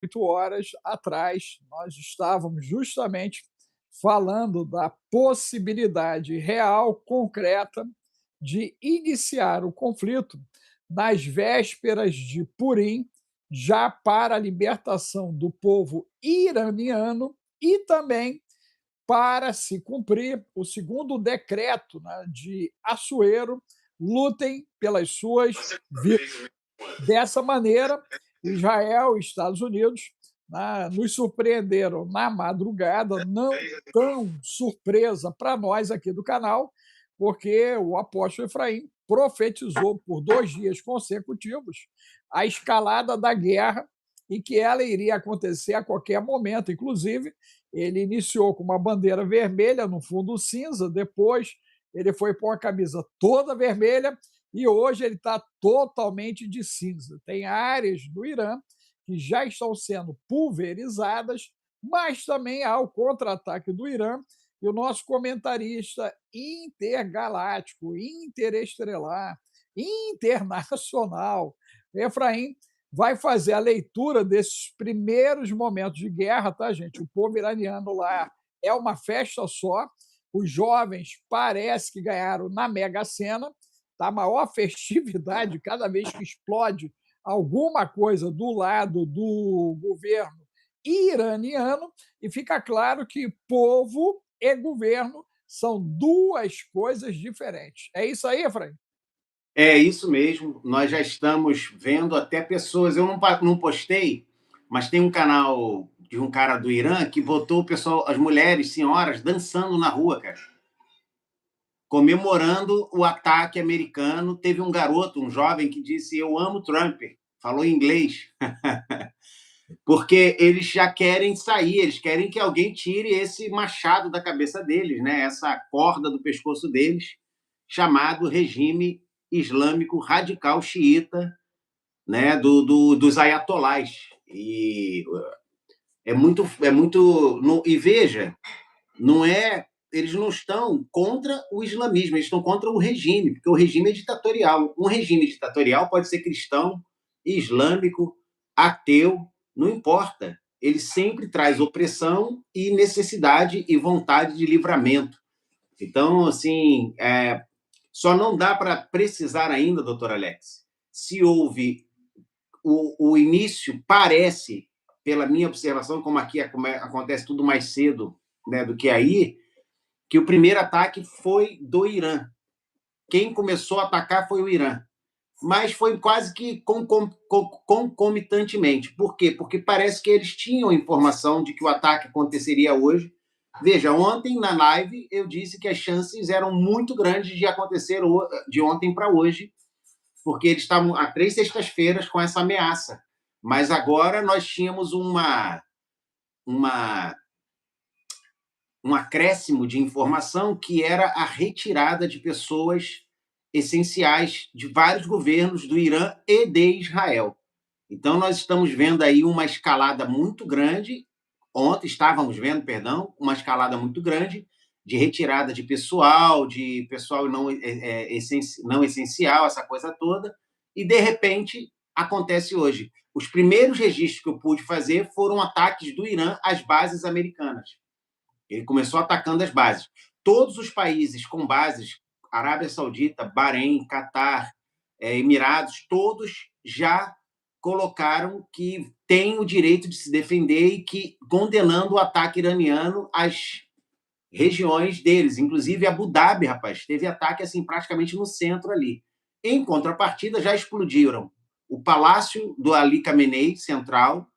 8 horas atrás, nós estávamos justamente falando da possibilidade real, concreta, de iniciar o conflito nas vésperas de Purim, já para a libertação do povo iraniano e também para se cumprir o segundo decreto, né, de Assuero, lutem pelas suas vidas. Dessa maneira, Israel e Estados Unidos, né, nos surpreenderam na madrugada, não tão surpresa para nós aqui do canal, porque o apóstolo Efraim profetizou por 2 dias consecutivos a escalada da guerra e que ela iria acontecer a qualquer momento. Inclusive, ele iniciou com uma bandeira vermelha no fundo cinza, depois ele foi com a camisa toda vermelha e hoje ele está totalmente de cinza. Tem áreas do Irã que já estão sendo pulverizadas, mas também há o contra-ataque do Irã e o nosso comentarista intergaláctico, interestelar, internacional, Efraim, vai fazer a leitura desses primeiros momentos de guerra, tá, gente? O povo iraniano lá é uma festa só. Os jovens parece que ganharam na Mega Sena, tá a maior festividade cada vez que explode alguma coisa do lado do governo iraniano, e fica claro que povo e governo são duas coisas diferentes. É isso aí, Efraim? É isso mesmo, nós já estamos vendo até pessoas. Eu não postei, mas tem um canal de um cara do Irã que botou o pessoal, as mulheres, senhoras, dançando na rua, cara, comemorando o ataque americano. Teve um garoto, um jovem, que disse: "Eu amo Trump", falou em inglês, porque eles já querem sair, eles querem que alguém tire esse machado da cabeça deles, né? Essa corda do pescoço deles, chamado regime islâmico radical xiita, né? Dos ayatolás. E e veja, não é, eles não estão contra o islamismo, eles estão contra o regime, porque o regime é ditatorial. Um regime ditatorial pode ser cristão, islâmico, ateu, não importa. Ele sempre traz opressão e necessidade e vontade de livramento. Então, assim, só não dá para precisar ainda, doutor Alex, se houve o início. Parece, pela minha observação, como aqui acontece tudo mais cedo, né, do que aí, que o primeiro ataque foi do Irã. Quem começou a atacar foi o Irã. Mas foi quase que concomitantemente. Por quê? Porque parece que eles tinham informação de que o ataque aconteceria hoje. Veja, ontem na live eu disse que as chances eram muito grandes de acontecer de ontem para hoje, porque eles estavam há 3 sextas-feiras com essa ameaça. Mas agora nós tínhamos um acréscimo de informação, que era a retirada de pessoas essenciais de vários governos do Irã e de Israel. Então, nós estamos vendo aí uma escalada muito grande. Ontem estávamos vendo, perdão, uma escalada muito grande de retirada de pessoal não essencial, essa coisa toda. E, de repente, acontece hoje. Os primeiros registros que eu pude fazer foram ataques do Irã às bases americanas. Ele começou atacando as bases. Todos os países com bases, Arábia Saudita, Bahrein, Catar, Emirados, todos já colocaram que tem o direito de se defender e que condenando o ataque iraniano às regiões deles. Inclusive, Abu Dhabi, rapaz, teve ataque assim praticamente no centro ali. Em contrapartida, já explodiram o Palácio do Ali Khamenei, central,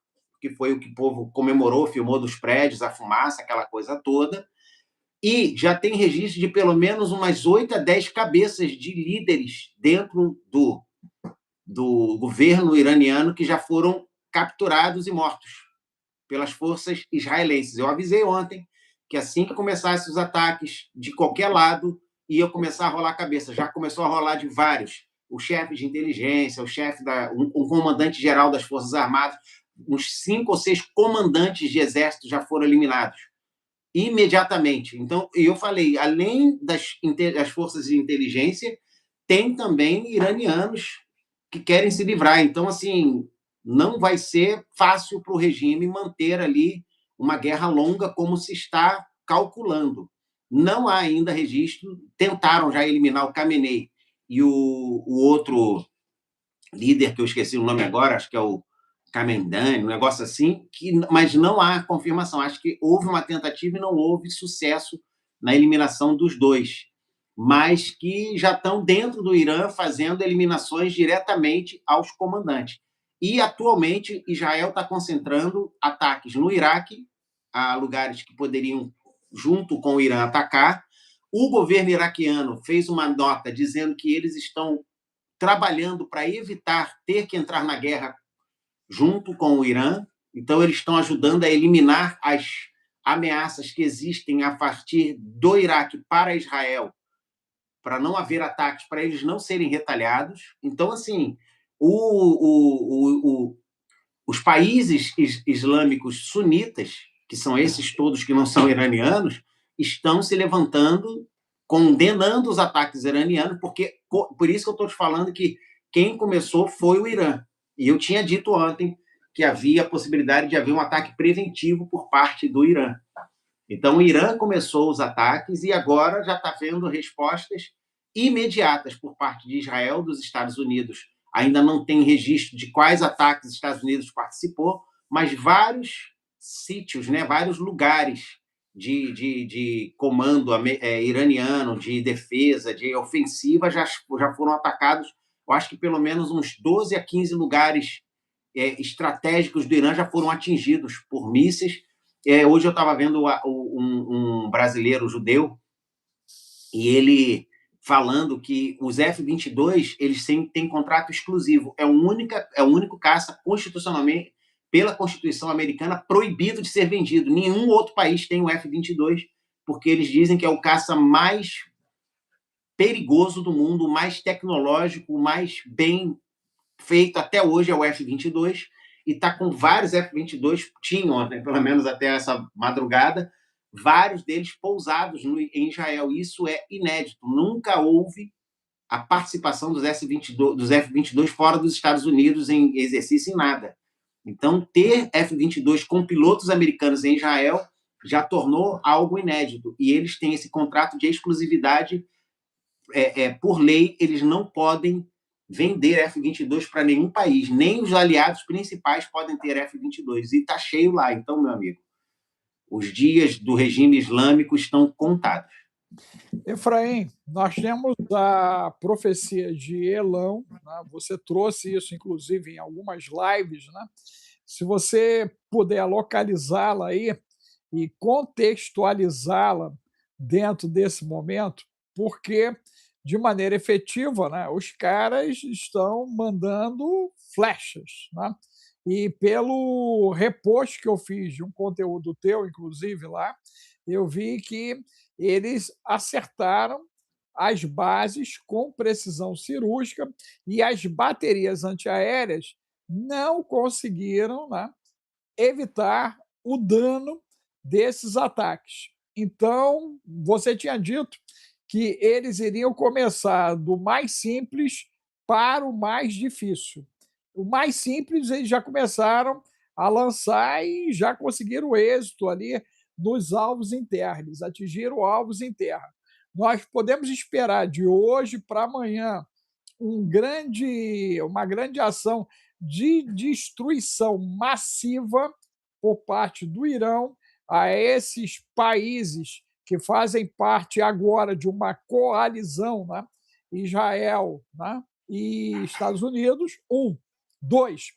que foi o que o povo comemorou, filmou dos prédios, a fumaça, aquela coisa toda. E já tem registro de pelo menos umas 8 a 10 cabeças de líderes dentro do governo iraniano que já foram capturados e mortos pelas forças israelenses. Eu avisei ontem que assim que começassem os ataques de qualquer lado, ia começar a rolar a cabeça. Já começou a rolar de vários. O chefe de inteligência, um comandante-geral das Forças Armadas, uns 5 ou 6 comandantes de exército já foram eliminados imediatamente. Então, eu falei, além das forças de inteligência, tem também iranianos que querem se livrar. Então, assim, não vai ser fácil para o regime manter ali uma guerra longa como se está calculando. Não há ainda registro, tentaram já eliminar o Khamenei e o outro líder, que eu esqueci o nome agora, acho que é o Khamenei, um negócio assim, mas não há confirmação. Acho que houve uma tentativa e não houve sucesso na eliminação dos dois, mas que já estão dentro do Irã fazendo eliminações diretamente aos comandantes. E, atualmente, Israel está concentrando ataques no Iraque, a lugares que poderiam, junto com o Irã, atacar. O governo iraquiano fez uma nota dizendo que eles estão trabalhando para evitar ter que entrar na guerra junto com o Irã. Então, eles estão ajudando a eliminar as ameaças que existem a partir do Iraque para Israel, para não haver ataques, para eles não serem retalhados. Então, assim, os países islâmicos sunitas, que são esses todos que não são iranianos, estão se levantando, condenando os ataques iranianos, porque por isso que eu estou te falando que quem começou foi o Irã. E eu tinha dito ontem que havia a possibilidade de haver um ataque preventivo por parte do Irã. Então, o Irã começou os ataques e agora já está vendo respostas imediatas por parte de Israel, dos Estados Unidos. Ainda não tem registro de quais ataques os Estados Unidos participou, mas vários sítios, né, vários lugares de comando iraniano, de defesa, de ofensiva, já foram atacados. Eu acho que pelo menos uns 12 a 15 lugares estratégicos do Irã já foram atingidos por mísseis. Hoje eu estava vendo um brasileiro judeu e ele falando que os F-22 eles têm contrato exclusivo. É o único caça constitucionalmente, pela Constituição americana, proibido de ser vendido. Nenhum outro país tem o F-22, porque eles dizem que é o caça mais perigoso do mundo, mais tecnológico, mais bem feito até hoje é o F-22, e está com vários F-22, tinham, né, pelo menos até essa madrugada, vários deles pousados em Israel. Isso é inédito. Nunca houve a participação dos F-22 fora dos Estados Unidos em exercício em nada. Então, ter F-22 com pilotos americanos em Israel já tornou algo inédito. E eles têm esse contrato de exclusividade. Por lei, eles não podem vender F-22 para nenhum país. Nem os aliados principais podem ter F-22. E está cheio lá. Então, meu amigo, os dias do regime islâmico estão contados. Efraim, nós temos a profecia de Elão, né? Você trouxe isso, inclusive, em algumas lives, né? Se você puder localizá-la aí e contextualizá-la dentro desse momento, porque, de maneira efetiva, né, os caras estão mandando flechas, né? E pelo repost que eu fiz de um conteúdo teu, inclusive, lá, eu vi que eles acertaram as bases com precisão cirúrgica e as baterias antiaéreas não conseguiram, né, evitar o dano desses ataques. Então, você tinha dito que eles iriam começar do mais simples para o mais difícil. O mais simples, eles já começaram a lançar e já conseguiram êxito ali nos alvos internos, atingiram alvos em terra. Nós podemos esperar de hoje para amanhã uma grande ação de destruição massiva por parte do Irã a esses países que fazem parte agora de uma coalizão, né? Israel, né? E Estados Unidos. Dois,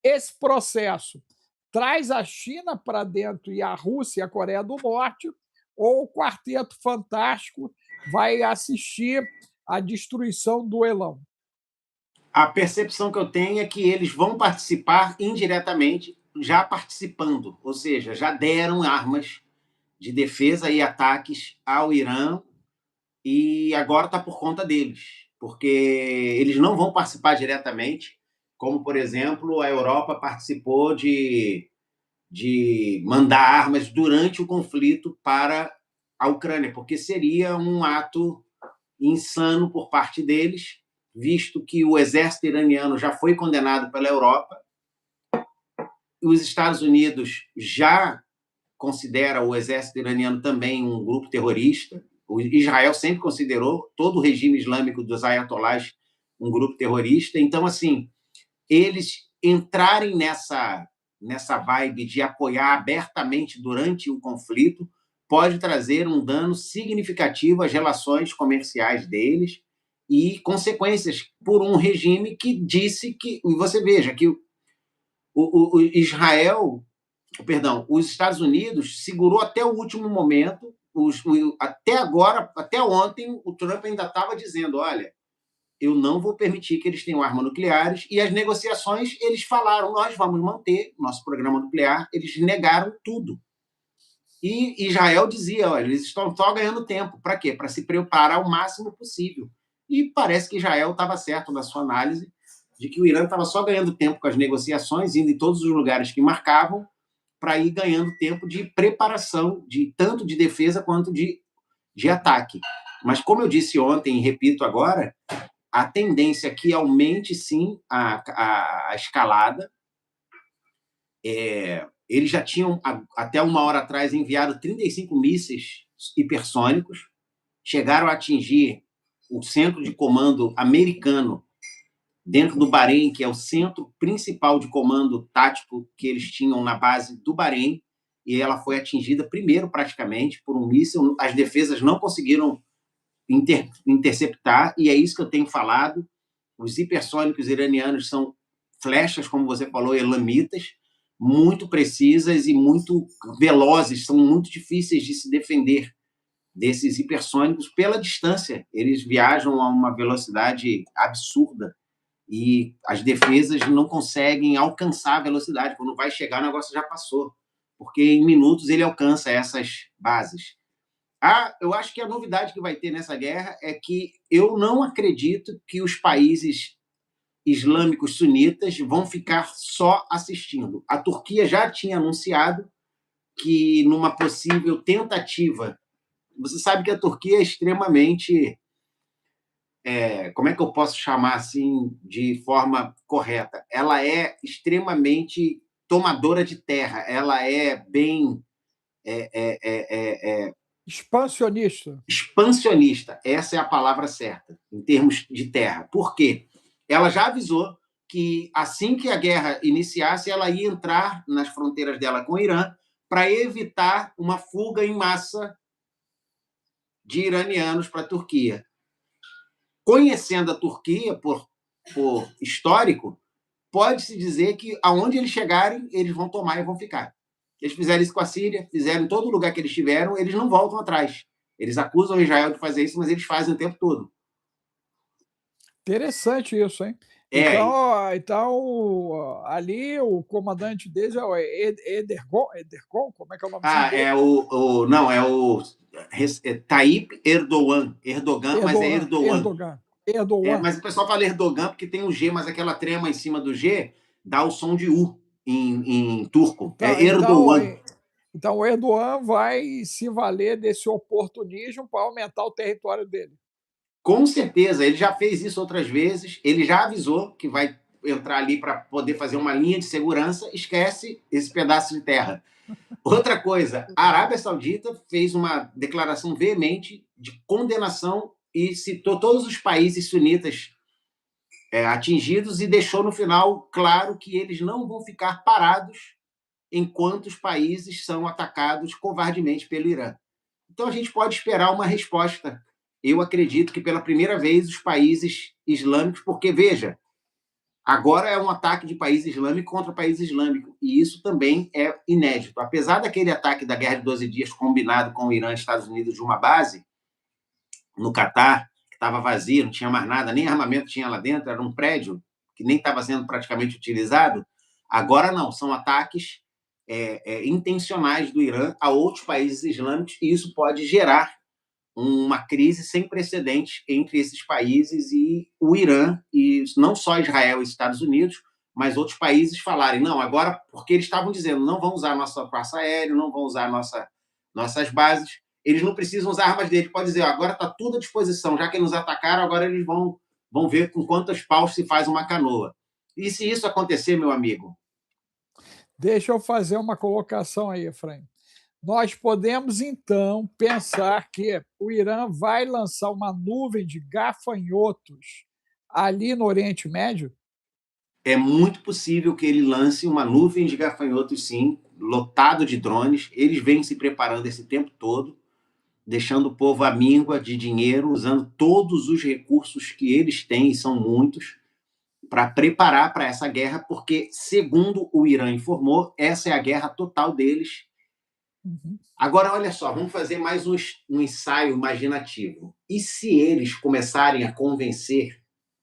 esse processo traz a China para dentro e a Rússia e a Coreia do Norte, ou o Quarteto Fantástico vai assistir à destruição do Elão? A percepção que eu tenho é que eles vão participar indiretamente, já participando, ou seja, já deram armas de defesa e ataques ao Irã e agora está por conta deles, porque eles não vão participar diretamente, como, por exemplo, a Europa participou de mandar armas durante o conflito para a Ucrânia, porque seria um ato insano por parte deles, visto que o exército iraniano já foi condenado pela Europa os Estados Unidos já considera o exército iraniano também um grupo terrorista. O Israel sempre considerou todo o regime islâmico dos ayatolás um grupo terrorista. Então, assim, eles entrarem nessa vibe de apoiar abertamente durante o conflito pode trazer um dano significativo às relações comerciais deles e consequências por um regime que disse que... Você veja que o Israel, perdão, os Estados Unidos segurou até o último momento, até agora, até ontem, o Trump ainda estava dizendo, olha, eu não vou permitir que eles tenham armas nucleares, e as negociações, eles falaram, nós vamos manter nosso programa nuclear, eles negaram tudo. E Israel dizia, olha, eles estão só ganhando tempo. Para quê? Para se preparar o máximo possível. E parece que Israel estava certo na sua análise de que o Irã estava só ganhando tempo com as negociações, indo em todos os lugares que marcavam, para ir ganhando tempo de preparação, tanto de defesa quanto de ataque. Mas, como eu disse ontem e repito agora, a tendência é que aumente, sim, a escalada. Eles já tinham, até uma hora atrás, enviado 35 mísseis hipersônicos, chegaram a atingir o centro de comando americano dentro do Bahrein, que é o centro principal de comando tático que eles tinham na base do Bahrein, e ela foi atingida primeiro, praticamente, por um míssil. As defesas não conseguiram interceptar, e é isso que eu tenho falado. Os hipersônicos iranianos são flechas, como você falou, elamitas, muito precisas e muito velozes, são muito difíceis de se defender desses hipersônicos pela distância. Eles viajam a uma velocidade absurda e as defesas não conseguem alcançar a velocidade. Quando vai chegar, o negócio já passou, porque em minutos ele alcança essas bases. Eu acho que a novidade que vai ter nessa guerra é que eu não acredito que os países islâmicos sunitas vão ficar só assistindo. A Turquia já tinha anunciado que, numa possível tentativa... Você sabe que a Turquia é extremamente... como é que eu posso chamar assim de forma correta? Ela é extremamente tomadora de terra, ela é bem... Expansionista. Expansionista, essa é a palavra certa, em termos de terra. Por quê? Ela já avisou que, assim que a guerra iniciasse, ela ia entrar nas fronteiras dela com o Irã para evitar uma fuga em massa de iranianos para a Turquia. Conhecendo a Turquia, por histórico, pode-se dizer que, aonde eles chegarem, eles vão tomar e vão ficar. Eles fizeram isso com a Síria, fizeram em todo lugar que eles tiveram, eles não voltam atrás. Eles acusam Israel de fazer isso, mas eles fazem o tempo todo. Interessante isso, hein? Então, ali o comandante deles é o Edergon, como é que é o nome dele? Não, é o Tayyip Erdogan, mas é Erdogan. Mas o pessoal fala Erdogan porque tem um G, mas aquela trema em cima do G dá o som de U em turco. É Erdogan. Então, o Erdogan vai se valer desse oportunismo para aumentar o território dele. Com certeza, ele já fez isso outras vezes, ele já avisou que vai entrar ali para poder fazer uma linha de segurança, esquece esse pedaço de terra. Outra coisa, a Arábia Saudita fez uma declaração veemente de condenação e citou todos os países sunitas atingidos e deixou no final claro que eles não vão ficar parados enquanto os países são atacados covardemente pelo Irã. Então, a gente pode esperar uma resposta. Eu acredito que, pela primeira vez, os países islâmicos... Porque, veja, agora é um ataque de país islâmico contra país islâmico, e isso também é inédito. Apesar daquele ataque da Guerra de 12 Dias combinado com o Irã e Estados Unidos de uma base no Catar, que estava vazio, não tinha mais nada, nem armamento tinha lá dentro, era um prédio que nem estava sendo praticamente utilizado, agora não, são ataques intencionais do Irã a outros países islâmicos, e isso pode gerar uma crise sem precedentes entre esses países e o Irã, e não só Israel e Estados Unidos, mas outros países falarem, não, agora, porque eles estavam dizendo, não vão usar nossa praça aérea, não vão usar nossas bases, eles não precisam usar armas deles, pode dizer, agora está tudo à disposição, já que nos atacaram, agora eles vão ver com quantos paus se faz uma canoa. E se isso acontecer, meu amigo? Deixa eu fazer uma colocação aí, Efraim. Nós podemos, então, pensar que o Irã vai lançar uma nuvem de gafanhotos ali no Oriente Médio? É muito possível que ele lance uma nuvem de gafanhotos, sim, lotado de drones. Eles vêm se preparando esse tempo todo, deixando o povo à míngua de dinheiro, usando todos os recursos que eles têm, e são muitos, para preparar para essa guerra, porque, segundo o Irã informou, essa é a guerra total deles. Uhum. Agora, olha só, vamos fazer mais um ensaio imaginativo. E se eles começarem a convencer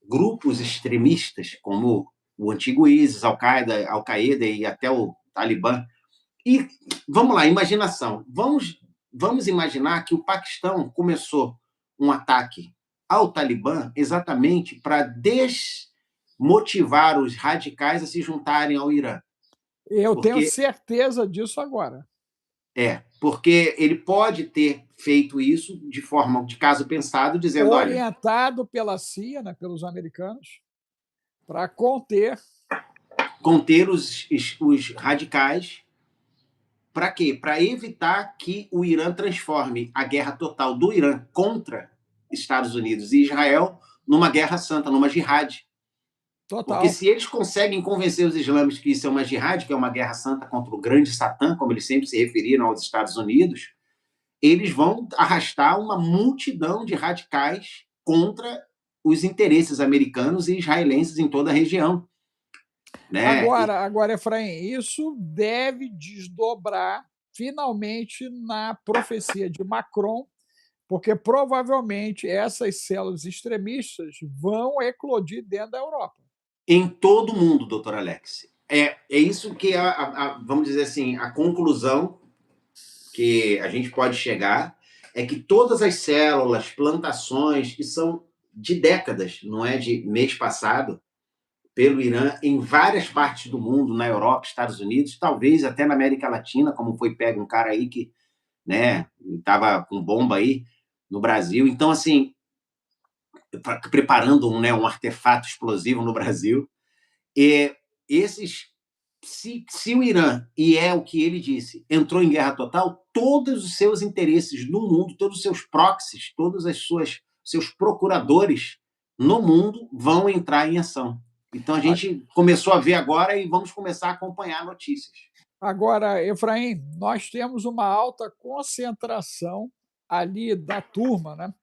grupos extremistas, como o antigo ISIS, Al-Qaeda e até o Talibã? E vamos lá, imaginação. Vamos imaginar que o Paquistão começou um ataque ao Talibã exatamente para desmotivar os radicais a se juntarem ao Irã. Eu tenho Porque certeza disso agora. porque ele pode ter feito isso de forma de caso pensado, dizendo, olha, Orientado pela CIA, né, pelos americanos, para conter os radicais. Para quê? Para evitar que o Irã transforme a guerra total do Irã contra Estados Unidos e Israel numa guerra santa, numa jihad. Porque total. se eles conseguem convencer os islâmicos que isso é uma jihad, que é uma guerra santa contra o grande Satã, como eles sempre se referiram aos Estados Unidos, eles vão arrastar uma multidão de radicais contra os interesses americanos e israelenses em toda a região. Né? Agora, Efraim, isso deve desdobrar finalmente na profecia de Macron, porque provavelmente essas células extremistas vão eclodir dentro da Europa. Em todo mundo, doutor Alex. É isso que, vamos dizer assim, a conclusão que a gente pode chegar é que todas as células, plantações, que são de décadas, não é de mês passado, pelo Irã, em várias partes do mundo, na Europa, Estados Unidos, talvez até na América Latina, como foi pego um cara aí que, né, estava com bomba aí no Brasil. Então, assim, preparando um artefato explosivo no Brasil. E esses, se o Irã, e é o que ele disse, entrou em guerra total, todos os seus interesses no mundo, todos os seus proxies, todos seus procuradores no mundo vão entrar em ação. Então a gente começou a ver agora e vamos começar a acompanhar notícias. Agora, Efraim, nós temos uma alta concentração ali da turma, né,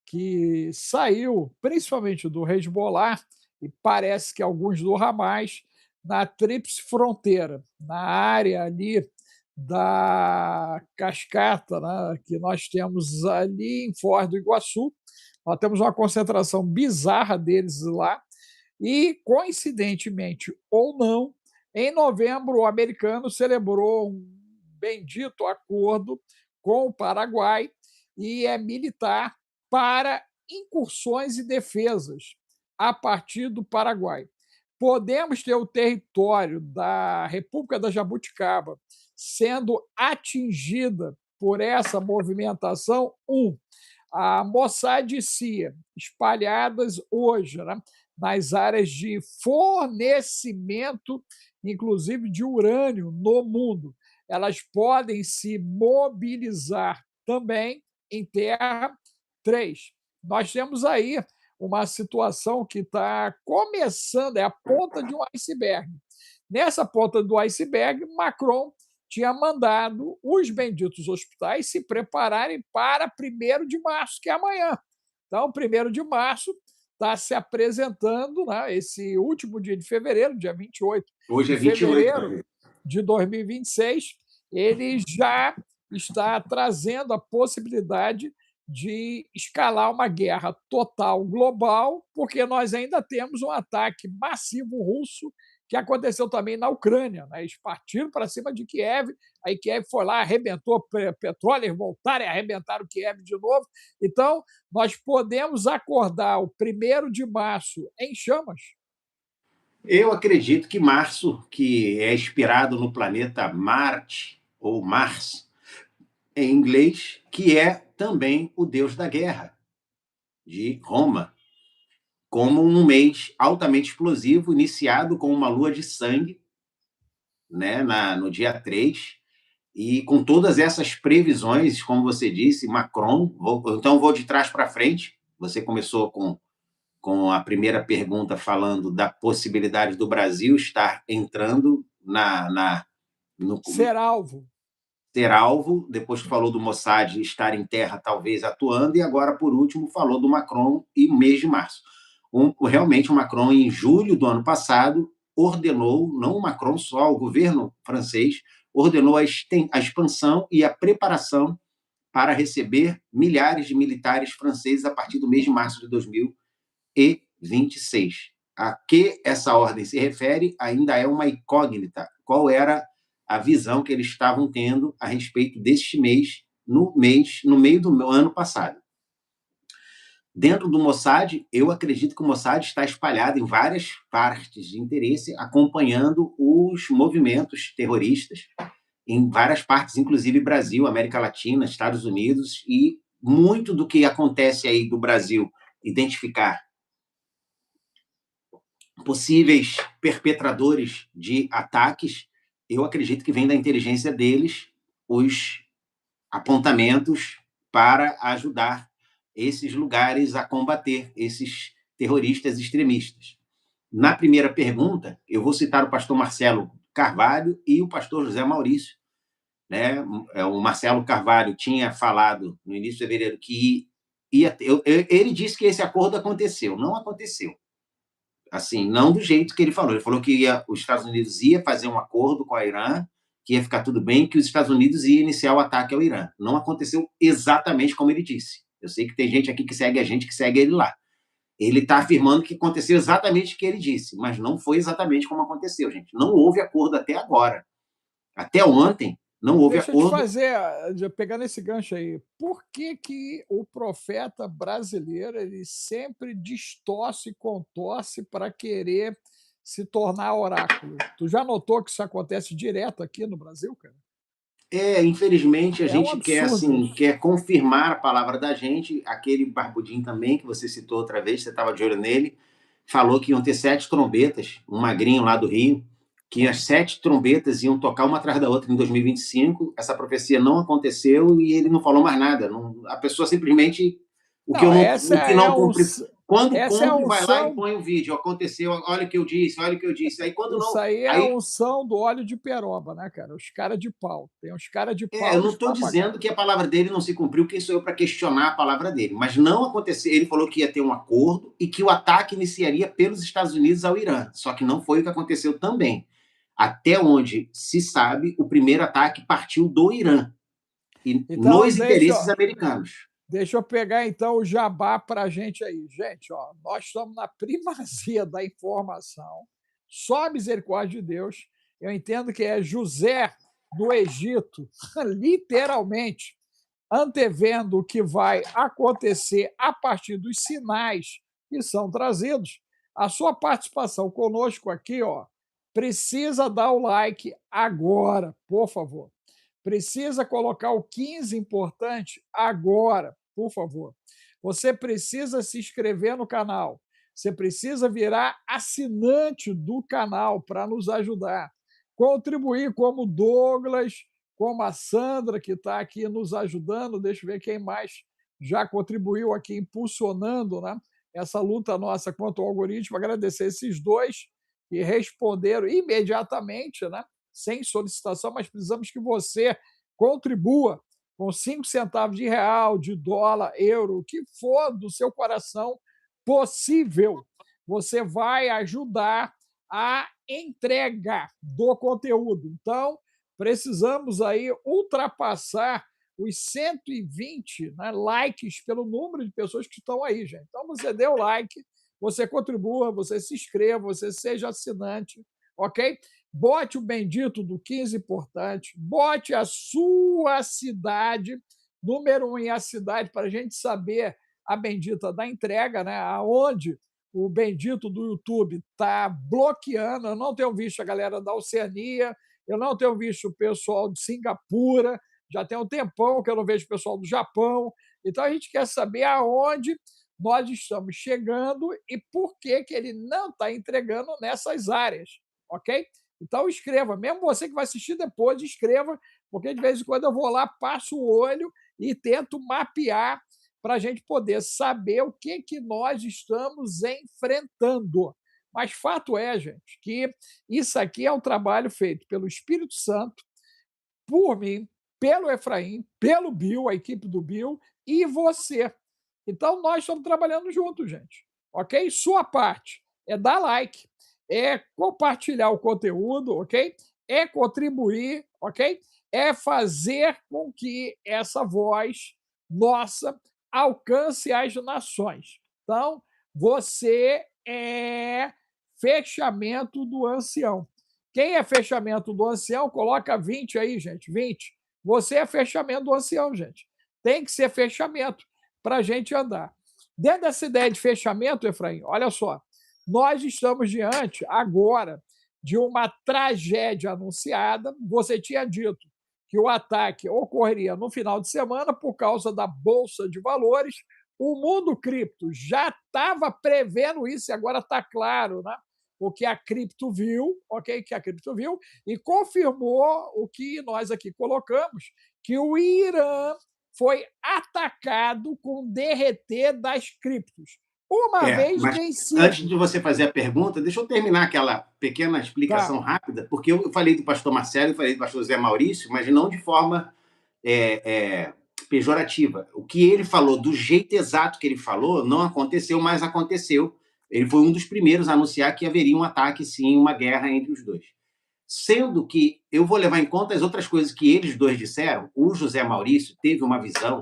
que saiu principalmente do Hezbollah e parece que alguns do Hamas na tríplice fronteira, na área ali da cascata, né, que nós temos ali em Foz do Iguaçu. Nós temos uma concentração bizarra deles lá e, coincidentemente ou não, em novembro, o americano celebrou um bendito acordo com o Paraguai e é militar para incursões e defesas a partir do Paraguai. Podemos ter o território da República da Jabuticaba sendo atingida por essa movimentação. A Mossad e CIA espalhadas hoje, né, nas áreas de fornecimento, inclusive de urânio no mundo. Elas podem se mobilizar também em terra. 3. Nós temos aí uma situação que está começando, é a ponta de um iceberg. Nessa ponta do iceberg, Macron tinha mandado os benditos hospitais se prepararem para 1º de março, que é amanhã. Então, 1º de março está se apresentando, né, esse último dia de fevereiro, dia 28 Hoje de é 28, fevereiro de 2026, ele já está trazendo a possibilidade de escalar uma guerra total global, porque nós ainda temos um ataque massivo russo que aconteceu também na Ucrânia. Né? Eles partiram para cima de Kiev, aí Kiev foi lá, arrebentou petróleo, eles voltaram e arrebentaram Kiev de novo. Então, nós podemos acordar o 1º de março em chamas. Eu acredito que março, que é inspirado no planeta Marte, ou Mars, em inglês, que é também o deus da guerra, de Roma, como um mês altamente explosivo, iniciado com uma lua de sangue, né, no dia 3, e com todas essas previsões, como você disse, Macron, então vou de trás para frente. Você começou com a primeira pergunta falando da possibilidade do Brasil estar entrando no, Ser alvo. ter alvo, depois que falou do Mossad estar em terra talvez atuando, e agora, por último, falou do Macron e mês de março. Realmente, o Macron, em julho do ano passado, ordenou, não o Macron só, o governo francês, ordenou a expansão e a preparação para receber milhares de militares franceses a partir do mês de março de 2026. A que essa ordem se refere ainda é uma incógnita. Qual era a visão que eles estavam tendo a respeito deste mês, no meio do ano passado? Dentro do Mossad, eu acredito que o Mossad está espalhado em várias partes de interesse, acompanhando os movimentos terroristas em várias partes, inclusive Brasil, América Latina, Estados Unidos, e muito do que acontece aí do Brasil identificar possíveis perpetradores de ataques, eu acredito que vem da inteligência deles os apontamentos para ajudar esses lugares a combater esses terroristas extremistas. Na primeira pergunta, eu vou citar o pastor Marcelo Carvalho e o pastor José Maurício, né? O Marcelo Carvalho tinha falado no início de fevereiro que ele disse que esse acordo aconteceu. Não aconteceu. Assim, não do jeito que ele falou. Ele falou que os Estados Unidos ia fazer um acordo com a Irã, que ia ficar tudo bem, que os Estados Unidos ia iniciar o ataque ao Irã. Não aconteceu exatamente como ele disse. Eu sei que tem gente aqui que segue a gente, que segue ele lá. Ele está afirmando que aconteceu exatamente o que ele disse, mas não foi exatamente como aconteceu, gente. Não houve acordo até agora. Até ontem, não houve Deixa eu te acordo. fazer, pegando esse gancho aí, por que que o profeta brasileiro ele sempre distorce e contorce para querer se tornar oráculo? Tu já notou que isso acontece direto aqui no Brasil, cara? Infelizmente, a É um gente quer, absurdo assim, isso. quer confirmar a palavra da gente. Aquele barbudinho também, que você citou outra vez, você estava de olho nele, falou que iam ter 7 trombetas, um magrinho lá do Rio, que as 7 trombetas iam tocar uma atrás da outra em 2025. Essa profecia não aconteceu e ele não falou mais nada. Não, a pessoa simplesmente, Não, o que não cumpre, quando essa é a cumpre, vai lá e unção. põe o vídeo. Aconteceu, olha o que eu disse, olha o que eu disse. Aí quando Isso não, aí é a aí unção do óleo de peroba, né, cara? Os cara de pau. Tem os cara de eu pau e não os estou dizendo papagaios. que a palavra dele não se cumpriu, quem sou eu para questionar a palavra dele, mas não aconteceu. Ele falou que ia ter um acordo e que o ataque iniciaria pelos Estados Unidos ao Irã, só que não foi o que aconteceu também. Até onde se sabe, o primeiro ataque partiu do Irã, e Então, nos interesses americanos. deixa eu pegar então o jabá para a gente aí. Gente, ó, nós estamos na primazia da informação, só a misericórdia de Deus. Eu entendo que é José do Egito, literalmente, antevendo o que vai acontecer a partir dos sinais que são trazidos. A sua participação conosco aqui, ó, precisa dar o like agora, por favor. Precisa colocar o 15 importante agora, por favor. Você precisa se inscrever no canal. Você precisa virar assinante do canal para nos ajudar. Contribuir como Douglas, como a Sandra, que está aqui nos ajudando. Deixa eu ver quem mais já contribuiu aqui, impulsionando, né, essa luta nossa contra o algoritmo. Agradecer esses dois que responderam imediatamente, né, sem solicitação, mas precisamos que você contribua com 5 centavos de real, de dólar, euro, o que for do seu coração possível. Você vai ajudar a entrega do conteúdo. Então, precisamos aí ultrapassar os 120, né, likes pelo número de pessoas que estão aí, gente. Então, você dê o like, você contribua, você se inscreva, você seja assinante, ok? Bote o bendito do 15 importante, bote a sua cidade, número 1 em a cidade, para a gente saber a bendita da entrega, né? Aonde o bendito do YouTube está bloqueando. Eu não tenho visto a galera da Oceania, eu não tenho visto o pessoal de Singapura, já tem um tempão que eu não vejo o pessoal do Japão. Então a gente quer saber aonde nós estamos chegando e por que, que ele não está entregando nessas áreas, ok? Então, escreva. Mesmo você que vai assistir depois, escreva, porque de vez em quando eu vou lá, passo o olho e tento mapear para a gente poder saber o que nós estamos enfrentando. Mas fato é, gente, que isso aqui é um trabalho feito pelo Espírito Santo, por mim, pelo Efraim, pelo Bill, a equipe do Bill e você. Então, nós estamos trabalhando juntos, gente. Ok? Sua parte é dar like, é compartilhar o conteúdo, ok? É contribuir, ok? É fazer com que essa voz nossa alcance as nações. Então, você é fechamento do ancião. Quem é fechamento do ancião, coloca 20 aí, gente, 20. Você é fechamento do ancião, gente. Tem que ser fechamento para a gente andar. Dentro dessa ideia de fechamento, Efraim, olha só, nós estamos diante agora de uma tragédia anunciada. Você tinha dito que o ataque ocorreria no final de semana por causa da Bolsa de Valores. O mundo cripto já estava prevendo isso e agora está claro, né? O que a cripto viu, ok? Que a cripto viu e confirmou o que nós aqui colocamos, que o Irã foi atacado com o derreter das criptos. Uma vez Mas vencido. antes de você fazer a pergunta, deixa eu terminar aquela pequena explicação Tá. rápida, porque eu falei do pastor Marcelo, eu falei do pastor Zé Maurício, mas não de forma pejorativa. O que ele falou, do jeito exato que ele falou, não aconteceu, mas aconteceu. Ele foi um dos primeiros a anunciar que haveria um ataque, sim, uma guerra entre os dois. Sendo que eu vou levar em conta as outras coisas que eles dois disseram. O José Maurício teve uma visão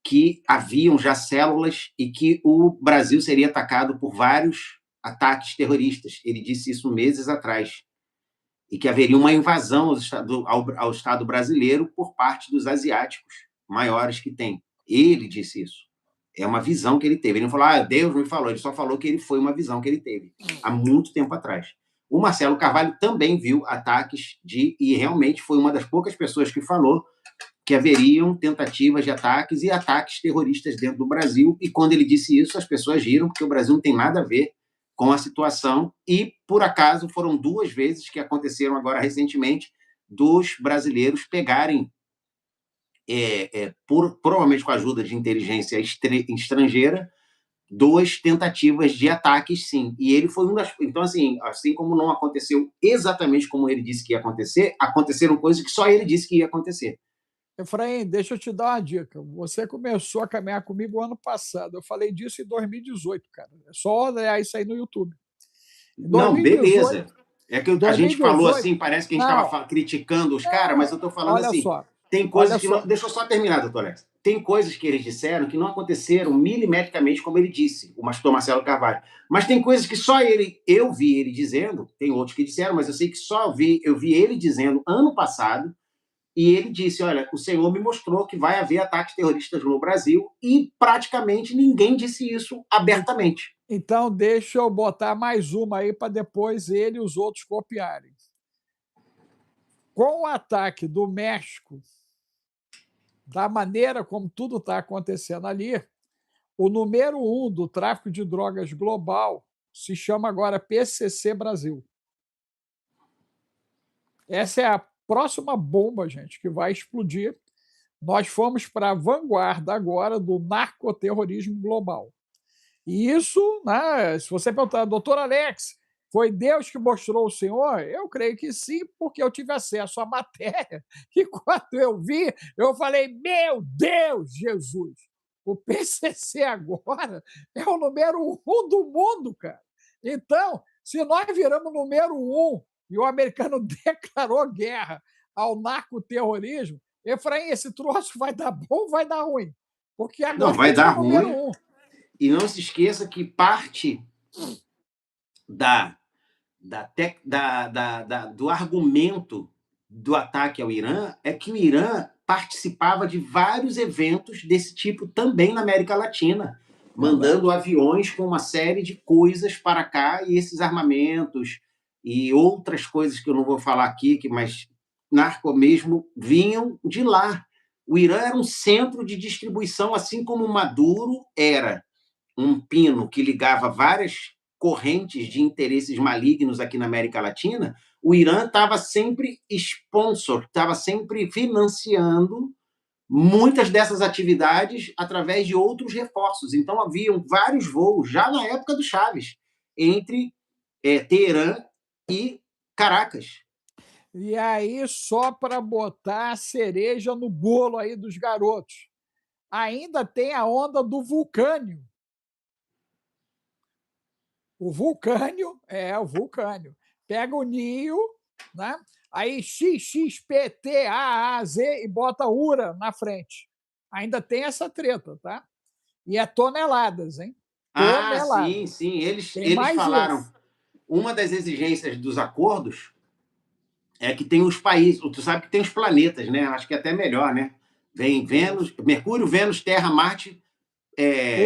que haviam já células e que o Brasil seria atacado por vários ataques terroristas. Ele disse isso meses atrás. E que haveria uma invasão ao Estado brasileiro por parte dos asiáticos maiores que tem. Ele disse isso. É uma visão que ele teve. Ele não falou, Deus me falou. Ele só falou que foi uma visão que ele teve há muito tempo atrás. O Marcelo Carvalho também viu ataques e realmente foi uma das poucas pessoas que falou que haveriam tentativas de ataques e ataques terroristas dentro do Brasil. E quando ele disse isso, as pessoas riram, porque o Brasil não tem nada a ver com a situação. E, por acaso, foram 2 vezes que aconteceram agora recentemente dos brasileiros pegarem, provavelmente com a ajuda de inteligência estrangeira, 2 tentativas de ataques, sim. E ele foi um das... Então, assim como não aconteceu exatamente como ele disse que ia acontecer, aconteceram coisas que só ele disse que ia acontecer. Efraim, deixa eu te dar uma dica. Você começou a caminhar comigo ano passado. Eu falei disso em 2018, cara. É só olhar isso aí no YouTube. Em Não, 2018, beleza. É que a gente falou assim, parece que a gente estava criticando os caras, mas eu estou falando olha assim, só, tem coisas que não... Deixa eu só terminar, doutor Alex. Tem coisas que eles disseram que não aconteceram milimetricamente como ele disse, o pastor Marcelo Carvalho. Mas tem coisas que só eu vi ele dizendo, tem outros que disseram, mas eu sei que eu vi ele dizendo ano passado, e ele disse, olha, o Senhor me mostrou que vai haver ataques terroristas no Brasil, e praticamente ninguém disse isso abertamente. Então, deixa eu botar mais uma aí para depois ele e os outros copiarem. Com o ataque do México, da maneira como tudo está acontecendo ali, o número 1 do tráfico de drogas global se chama agora PCC Brasil. Essa é a próxima bomba, gente, que vai explodir. Nós fomos para a vanguarda agora do narcoterrorismo global. E isso, né, se você perguntar, doutor Alex, foi Deus que mostrou o senhor? Eu creio que sim, porque eu tive acesso à matéria. E quando eu vi, eu falei, meu Deus, Jesus, o PCC agora é o número 1 do mundo, cara. Então, se nós viramos o número 1 e o americano declarou guerra ao narcoterrorismo, Efraim, esse troço vai dar bom ou vai dar ruim? Porque agora não, vai dar é o número ruim. 1. E não se esqueça que parte do argumento do ataque ao Irã é que o Irã participava de vários eventos desse tipo também na América Latina, mandando aviões com uma série de coisas para cá, e esses armamentos e outras coisas que eu não vou falar aqui, mas narco mesmo, vinham de lá. O Irã era um centro de distribuição, assim como Maduro era um pino que ligava várias correntes de interesses malignos aqui na América Latina, o Irã estava sempre estava sempre financiando muitas dessas atividades através de outros reforços. Então, haviam vários voos, já na época do Chaves, entre Teherã e Caracas. E aí, só para botar a cereja no bolo aí dos garotos, ainda tem a onda do vulcânio. O vulcânio, o vulcânio. Pega o NIO, né? Aí XXPTAAZ e bota URA na frente. Ainda tem essa treta, tá? E é toneladas, hein? Toneladas. Sim. Eles falaram. Isso. Uma das exigências dos acordos é que tem os países. Tu sabe que tem os planetas, né? Acho que é até melhor, né? Vem Vênus, Mercúrio, Vênus, Terra, Marte,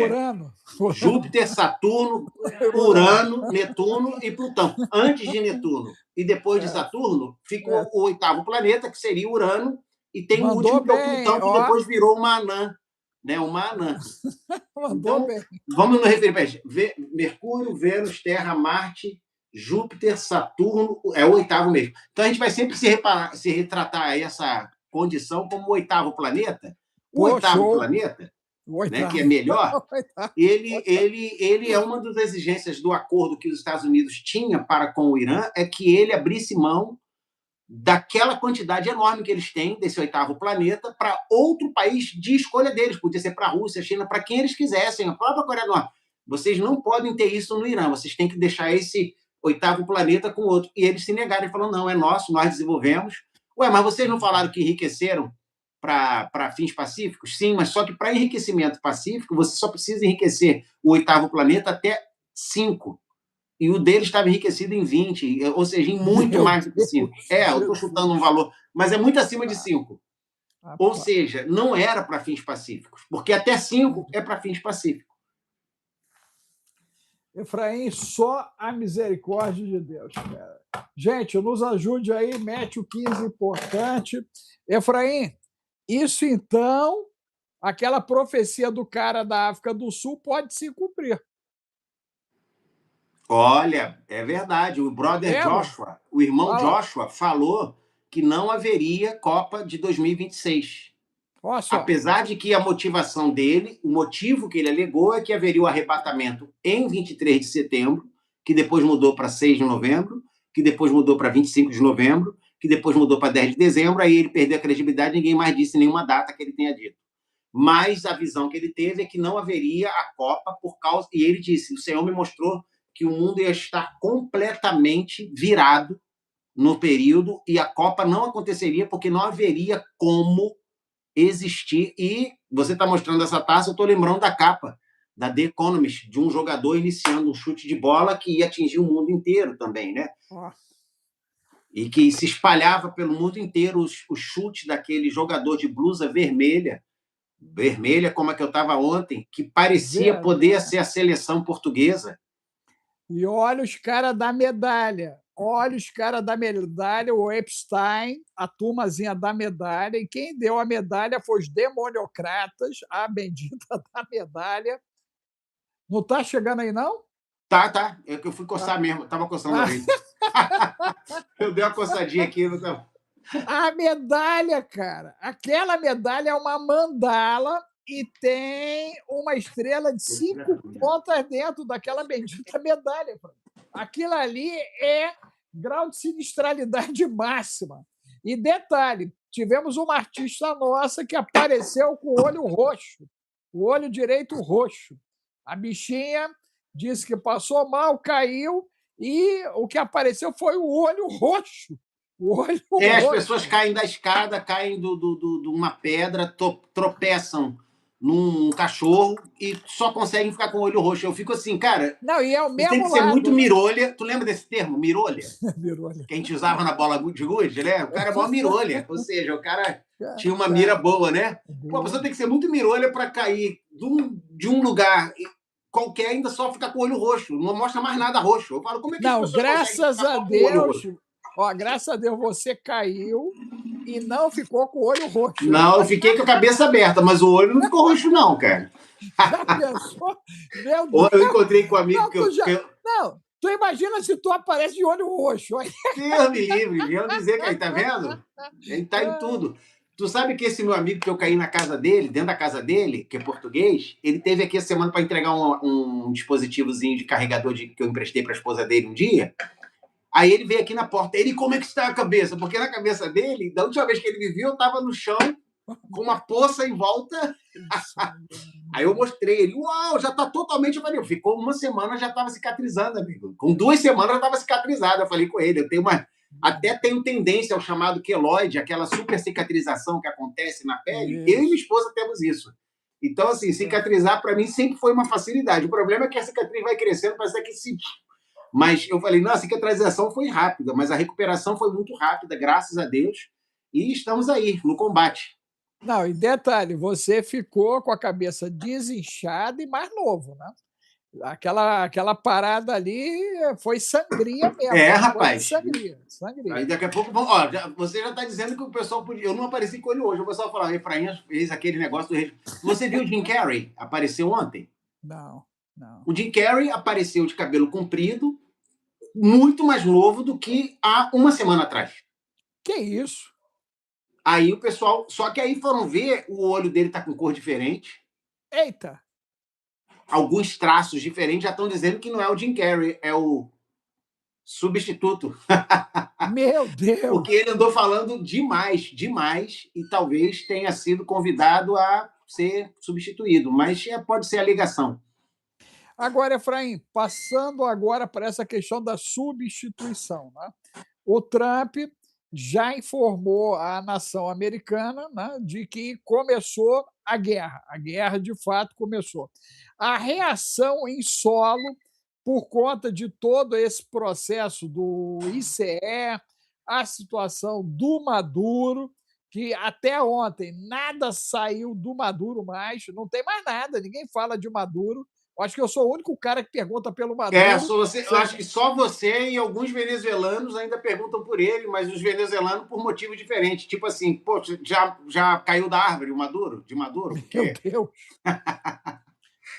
Urano. Júpiter, Saturno, Urano, Netuno e Plutão. Antes de Netuno e depois de Saturno, ficou o oitavo planeta, que seria Urano, e tem o último, que é o Plutão, que depois virou uma anã. Né? Uma anã. Então, vamos nos referir para Mercúrio, Vênus, Terra, Marte, Júpiter, Saturno, é o oitavo mesmo. Então, a gente vai sempre se retratar essa condição como o oitavo planeta. O oitavo planeta, né, que é melhor, ele é uma das exigências do acordo que os Estados Unidos tinha para com o Irã, é que ele abrisse mão daquela quantidade enorme que eles têm desse oitavo planeta para outro país de escolha deles. Podia ser para a Rússia, China, para quem eles quisessem, a própria Coreia do Norte. Vocês não podem ter isso no Irã, vocês têm que deixar esse oitavo planeta com outro. E eles se negaram e falaram, não, é nosso, nós desenvolvemos. Ué, mas vocês não falaram que enriqueceram para fins pacíficos? Sim, mas só que para enriquecimento pacífico, você só precisa enriquecer o oitavo planeta até 5. E o dele estava enriquecido em 20, ou seja, em muito mais do que 5. Eu estou chutando um valor, mas é muito acima de 5. Ou seja, não era para fins pacíficos, porque até 5 é para fins pacíficos. Efraim, só a misericórdia de Deus, cara. Gente, nos ajude aí, mete o 15 importante. Efraim, isso então, aquela profecia do cara da África do Sul pode se cumprir. Olha, é verdade. O brother Joshua, o irmão Joshua, falou que não haveria Copa de 2026. Apesar de que a motivação dele, o motivo que ele alegou é que haveria o arrebatamento em 23 de setembro, que depois mudou para 6 de novembro, que depois mudou para 25 de novembro, que depois mudou para 10 de dezembro, aí ele perdeu a credibilidade, ninguém mais disse nenhuma data que ele tenha dito. Mas a visão que ele teve é que não haveria a Copa por causa... E ele disse, o Senhor me mostrou que o mundo ia estar completamente virado no período e a Copa não aconteceria porque não haveria como existir. E você está mostrando essa taça, eu estou lembrando da capa da The Economist, de um jogador iniciando um chute de bola que ia atingir o mundo inteiro também, né? E que se espalhava pelo mundo inteiro o chute daquele jogador de blusa vermelha como a que eu estava ontem, que parecia poder ser a seleção portuguesa. E olha os caras da medalha. Olha os caras da medalha, o Epstein, a turmazinha da medalha. E quem deu a medalha foi os demoniocratas, a bendita da medalha. Não está chegando aí, não? Tá. É que eu fui coçar mesmo. Estava coçando ali. Eu dei uma coçadinha aqui. A medalha, cara. Aquela medalha é uma mandala e tem uma estrela de 5 pontas dentro daquela bendita medalha. Aquilo ali é grau de sinistralidade máxima. E detalhe, tivemos uma artista nossa que apareceu com o olho roxo, o olho direito roxo. A bichinha disse que passou mal, caiu, e o que apareceu foi o olho roxo. As pessoas caem da escada, caem de uma pedra, tropeçam num cachorro e só conseguem ficar com o olho roxo. Eu fico assim, cara... Não, e é o mesmo tem que ser muito mirolha. Tu lembra desse termo, mirolha? Mirolha. Que a gente usava na bola de gude, né? O cara é mó mirolha. Ou seja, o cara tinha uma mira boa, né? Pô, a pessoa tem que ser muito mirolha para cair de um lugar qualquer, ainda só ficar com o olho roxo. Não mostra mais nada roxo. Eu falo, como é que não, as pessoas graças a Deus, Ó, graças a Deus você caiu e não ficou com o olho roxo, hein? Não, eu fiquei com a cabeça aberta, mas o olho não ficou roxo, não, cara. Já pensou? Meu Eu Deus! encontrei com um amigo Não, que tu eu. já. Não, tu imagina se tu aparece de olho roxo. Aí. Deus me livre, eu dizer que aí, tá vendo? Ele tá em tudo. Tu sabe que esse meu amigo que eu caí na casa dele, dentro da casa dele, que é português, ele teve aqui a semana para entregar um dispositivozinho de carregador que eu emprestei para a esposa dele um dia. Aí ele veio aqui na porta. Ele, como é que está a cabeça? Porque na cabeça dele, da última vez que ele me viu, eu estava no chão com uma poça em volta. Aí eu mostrei ele, uau, já está totalmente. Eu falei, ficou uma semana, já estava cicatrizando, amigo. Com 2 semanas já estava cicatrizado. Eu falei com ele, eu tenho até tenho tendência ao chamado queloide, aquela super cicatrização que acontece na pele. Eu e minha esposa temos isso. Então, assim, cicatrizar para mim sempre foi uma facilidade. O problema é que a cicatriz vai crescendo, parece que se... Mas eu falei, não, a cicatrização foi rápida, mas a recuperação foi muito rápida, graças a Deus. E estamos aí, no combate. Não, e detalhe, você ficou com a cabeça desinchada e mais novo, né? Aquela parada ali foi sangria mesmo. Rapaz. Sangria. Aí daqui a pouco, ó, você já está dizendo que o pessoal podia. Eu não apareci com ele hoje. O pessoal falou, Efraim fez aquele negócio do. Você viu o Jim Carrey? Apareceu ontem? Não. O Jim Carrey apareceu de cabelo comprido, muito mais novo do que há uma semana atrás. Que isso? Aí o pessoal. Só que aí foram ver, o olho dele tá com cor diferente. Eita! Alguns traços diferentes já estão dizendo que não é o Jim Carrey, é o substituto. Meu Deus! Porque ele andou falando demais, e talvez tenha sido convidado a ser substituído, mas pode ser alegação. Agora, Efraim, passando agora para essa questão da substituição, né? O Trump já informou a nação americana, né, de que começou a guerra de fato começou. A reação em solo, por conta de todo esse processo do ICE, a situação do Maduro, que até ontem nada saiu do Maduro mais, não tem mais nada, ninguém fala de Maduro. Acho que eu sou o único cara que pergunta pelo Maduro. Eu acho que só você e alguns venezuelanos ainda perguntam por ele, mas os venezuelanos por motivo diferente. Tipo assim, pô, já caiu da árvore o Maduro? De Maduro? Meu Deus!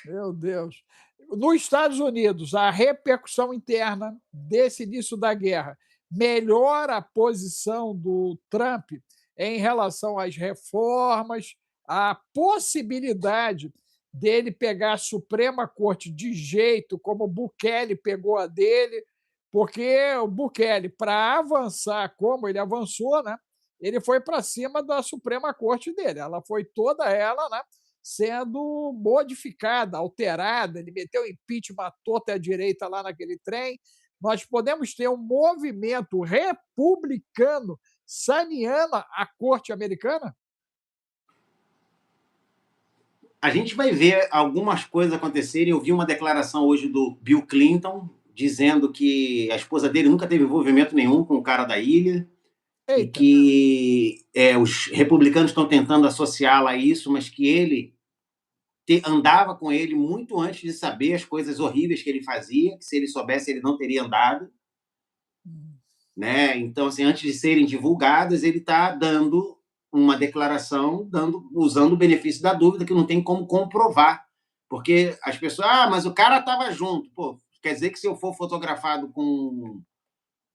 Meu Deus! Nos Estados Unidos, a repercussão interna desse início da guerra melhora a posição do Trump em relação às reformas, a possibilidade dele pegar a Suprema Corte de jeito como o Bukele pegou a dele, porque o Bukele, para avançar como ele avançou, né, ele foi para cima da Suprema Corte dele. Ela foi toda ela, né, sendo modificada, alterada. Ele meteu impeachment à torta e à direita lá naquele trem. Nós podemos ter um movimento republicano saneando a Corte americana? A gente vai ver algumas coisas acontecerem. Eu vi uma declaração hoje do Bill Clinton dizendo que a esposa dele nunca teve envolvimento nenhum com o cara da ilha. Eita. E que os republicanos estão tentando associá-la a isso, mas que ele andava com ele muito antes de saber as coisas horríveis que ele fazia, que se ele soubesse ele não teria andado. Né? Então, assim, antes de serem divulgadas, ele está dando uma declaração, usando o benefício da dúvida, que não tem como comprovar. Porque as pessoas, mas o cara estava junto. Pô, quer dizer que se eu for fotografado com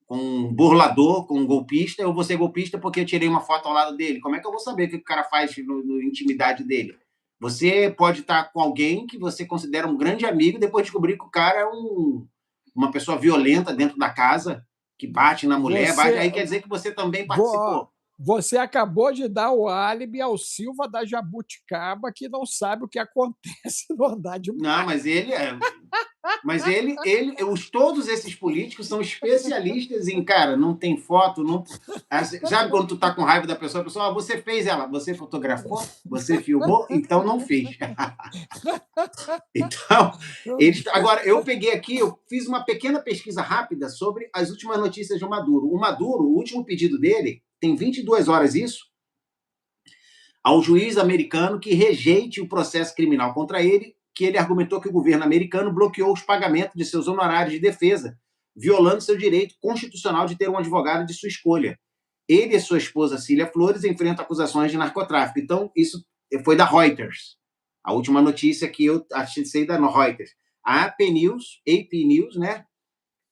um burlador, com um golpista, eu vou ser golpista porque eu tirei uma foto ao lado dele. Como é que eu vou saber o que o cara faz na intimidade dele? Você pode estar com alguém que você considera um grande amigo e depois descobrir que o cara é uma pessoa violenta dentro da casa, que bate na mulher, aí quer dizer que você também participou. Você acabou de dar o álibi ao Silva da Jabuticaba, que não sabe o que acontece no andar de baixo. Não, mas todos esses políticos são especialistas em, cara, não tem foto, não. Sabe quando tu tá com raiva da pessoa, a pessoa, você fez ela, você fotografou, você filmou, então não fez. Então, agora, eu peguei aqui, eu fiz uma pequena pesquisa rápida sobre as últimas notícias de Maduro. O Maduro, o último pedido dele, tem 22 horas isso, ao juiz americano que rejeite o processo criminal contra ele, que ele argumentou que o governo americano bloqueou os pagamentos de seus honorários de defesa violando seu direito constitucional de ter um advogado de sua escolha. Ele e sua esposa, Cília Flores, enfrentam acusações de narcotráfico. Então, isso foi da Reuters. A última notícia que eu achei da Reuters. A AP News, né?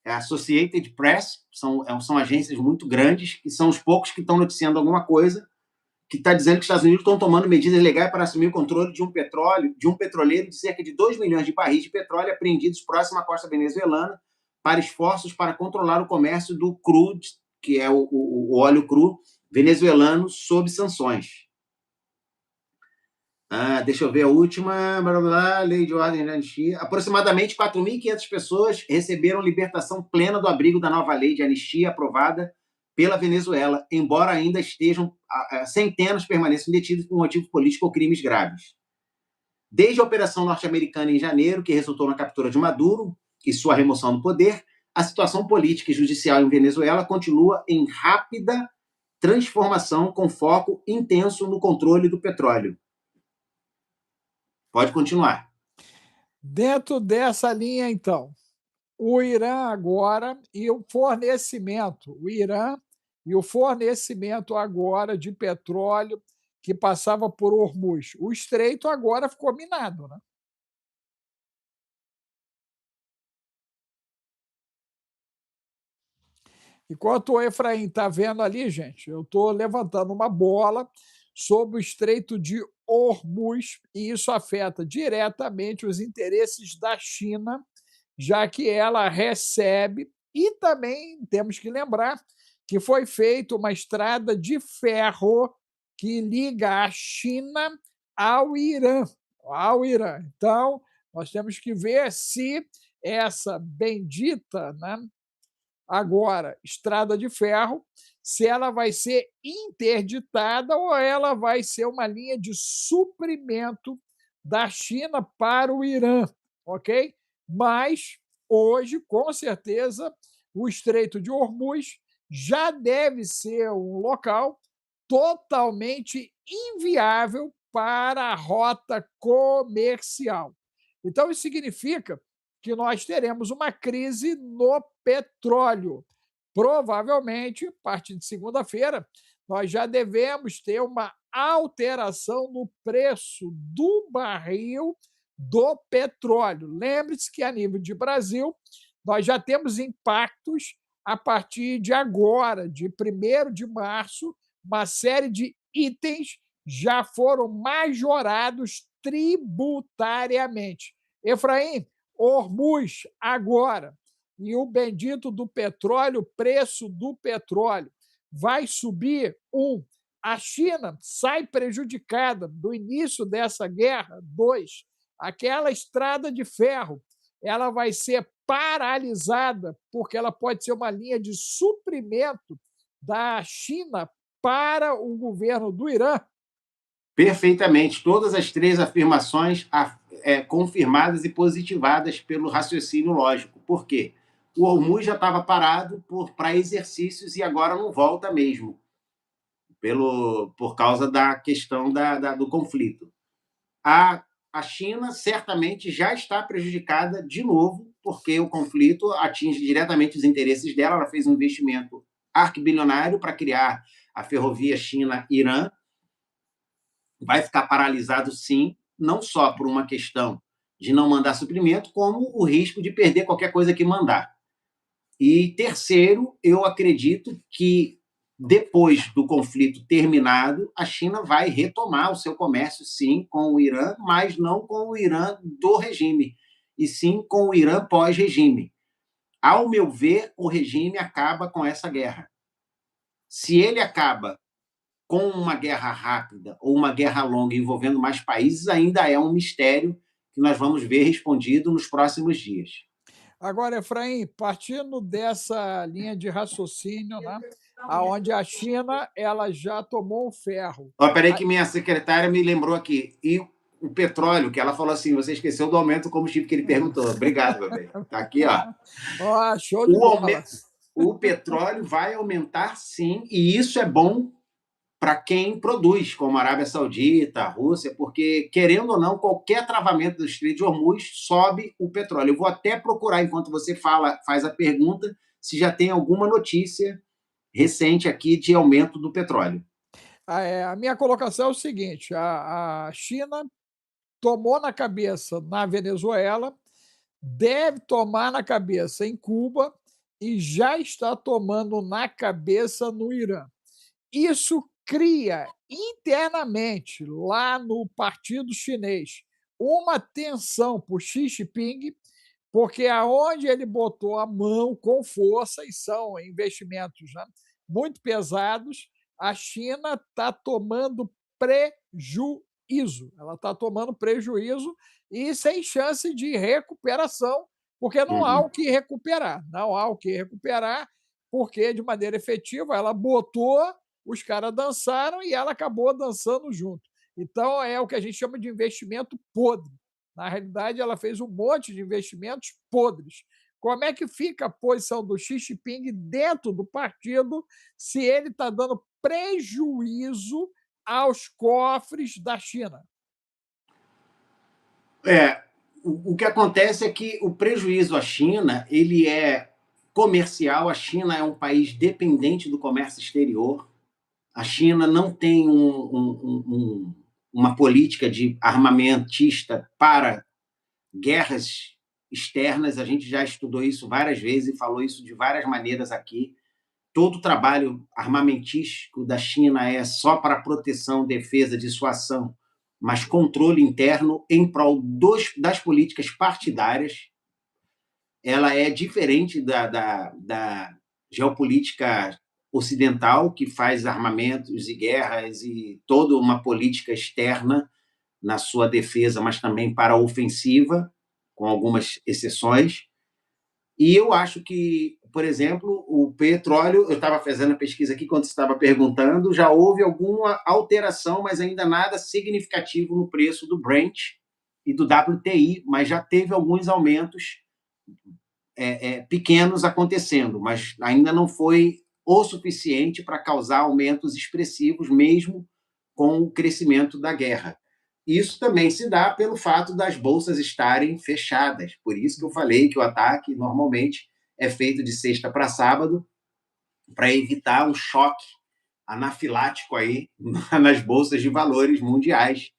A Associated Press, são agências muito grandes, que são os poucos que estão noticiando alguma coisa, que está dizendo que os Estados Unidos estão tomando medidas legais para assumir o controle de um petroleiro de cerca de 2 milhões de barris de petróleo apreendidos próximo à costa venezuelana, para esforços para controlar o comércio do crude, que é o óleo cru venezuelano, sob sanções. Deixa eu ver a última. Lei de ordem de anistia. Aproximadamente 4.500 pessoas receberam libertação plena do abrigo da nova lei de anistia aprovada pela Venezuela, embora ainda estejam centenas permaneçam detidos por motivo político ou crimes graves. Desde a operação norte-americana em janeiro, que resultou na captura de Maduro e sua remoção do poder, a situação política e judicial em Venezuela continua em rápida transformação, com foco intenso no controle do petróleo. Pode continuar. Dentro dessa linha, então, o Irã agora e o fornecimento, agora de petróleo que passava por Hormuz. O estreito agora ficou minado, né? Enquanto o Efraim está vendo ali, gente, eu estou levantando uma bola sobre o Estreito de Hormuz, e isso afeta diretamente os interesses da China, já que ela recebe, e também temos que lembrar que foi feita uma estrada de ferro que liga a China ao Irã. Então, nós temos que ver se essa bendita, né, agora, estrada de ferro, se ela vai ser interditada ou ela vai ser uma linha de suprimento da China para o Irã, ok? Mas, hoje, com certeza, o Estreito de Hormuz já deve ser um local totalmente inviável para a rota comercial. Então, isso significa que nós teremos uma crise no petróleo. Provavelmente, a partir de segunda-feira, nós já devemos ter uma alteração no preço do barril do petróleo. Lembre-se que, a nível de Brasil, nós já temos impactos a partir de agora, de 1º de março, uma série de itens já foram majorados tributariamente. Efraim, Hormuz agora, e o bendito do petróleo, preço do petróleo vai subir. A China sai prejudicada do início dessa guerra. 2, aquela estrada de ferro, ela vai ser paralisada, porque ela pode ser uma linha de suprimento da China para o governo do Irã. Perfeitamente. Todas as 3 afirmações confirmadas e positivadas pelo raciocínio lógico. Por quê? O Hormuz já estava parado para exercícios e agora não volta mesmo, por causa da questão do conflito. A China certamente já está prejudicada de novo, porque o conflito atinge diretamente os interesses dela. Ela fez um investimento arquibilionário para criar a ferrovia China-Irã. Vai ficar paralisado, sim, não só por uma questão de não mandar suprimento, como o risco de perder qualquer coisa que mandar. E terceiro, eu acredito que depois do conflito terminado, a China vai retomar o seu comércio, sim, com o Irã, mas não com o Irã do regime, e sim com o Irã pós-regime. Ao meu ver, o regime acaba com essa guerra. Se ele acaba com uma guerra rápida ou uma guerra longa envolvendo mais países, ainda é um mistério que nós vamos ver respondido nos próximos dias. Agora, Efraim, partindo dessa linha de raciocínio, né, onde a China ela já tomou o ferro. Peraí que minha secretária me lembrou aqui. E o petróleo, que ela falou assim, você esqueceu do aumento do combustível que ele perguntou. Obrigado, meu bem. Está aqui, ó. Show de bola. O petróleo vai aumentar, sim, e isso é bom para quem produz, como a Arábia Saudita, a Rússia, porque, querendo ou não, qualquer travamento do Estreito de Hormuz sobe o petróleo. Eu vou até procurar, enquanto você faz a pergunta, se já tem alguma notícia recente aqui de aumento do petróleo. A minha colocação é o seguinte: a China tomou na cabeça na Venezuela, deve tomar na cabeça em Cuba e já está tomando na cabeça no Irã. Isso cria internamente, lá no Partido Chinês, uma tensão por Xi Jinping, porque aonde ele botou a mão com força, e são investimentos, né, muito pesados, a China está tomando prejuízo. Ela está tomando prejuízo e sem chance de recuperação, porque não há o que recuperar. Não há o que recuperar, porque, de maneira efetiva, ela botou, os caras dançaram e ela acabou dançando junto. Então, é o que a gente chama de investimento podre. Na realidade, ela fez um monte de investimentos podres. Como é que fica a posição do Xi Jinping dentro do partido se ele está dando prejuízo aos cofres da China? O que acontece é que o prejuízo à China ele é comercial. A China é um país dependente do comércio exterior. A China não tem uma política de armamentista para guerras externas. A gente já estudou isso várias vezes e falou isso de várias maneiras aqui. Todo o trabalho armamentístico da China é só para proteção, defesa, dissuasão, mas controle interno em prol das políticas partidárias. Ela é diferente da geopolítica ocidental, que faz armamentos e guerras e toda uma política externa na sua defesa, mas também para a ofensiva, com algumas exceções. E eu acho que, por exemplo, o petróleo, eu estava fazendo a pesquisa aqui quando você estava perguntando, já houve alguma alteração, mas ainda nada significativo no preço do Brent e do WTI, mas já teve alguns aumentos pequenos acontecendo, mas ainda não foi o suficiente para causar aumentos expressivos, mesmo com o crescimento da guerra. Isso também se dá pelo fato das bolsas estarem fechadas. Por isso que eu falei que o ataque normalmente é feito de sexta para sábado, para evitar um choque anafilático aí nas bolsas de valores mundiais.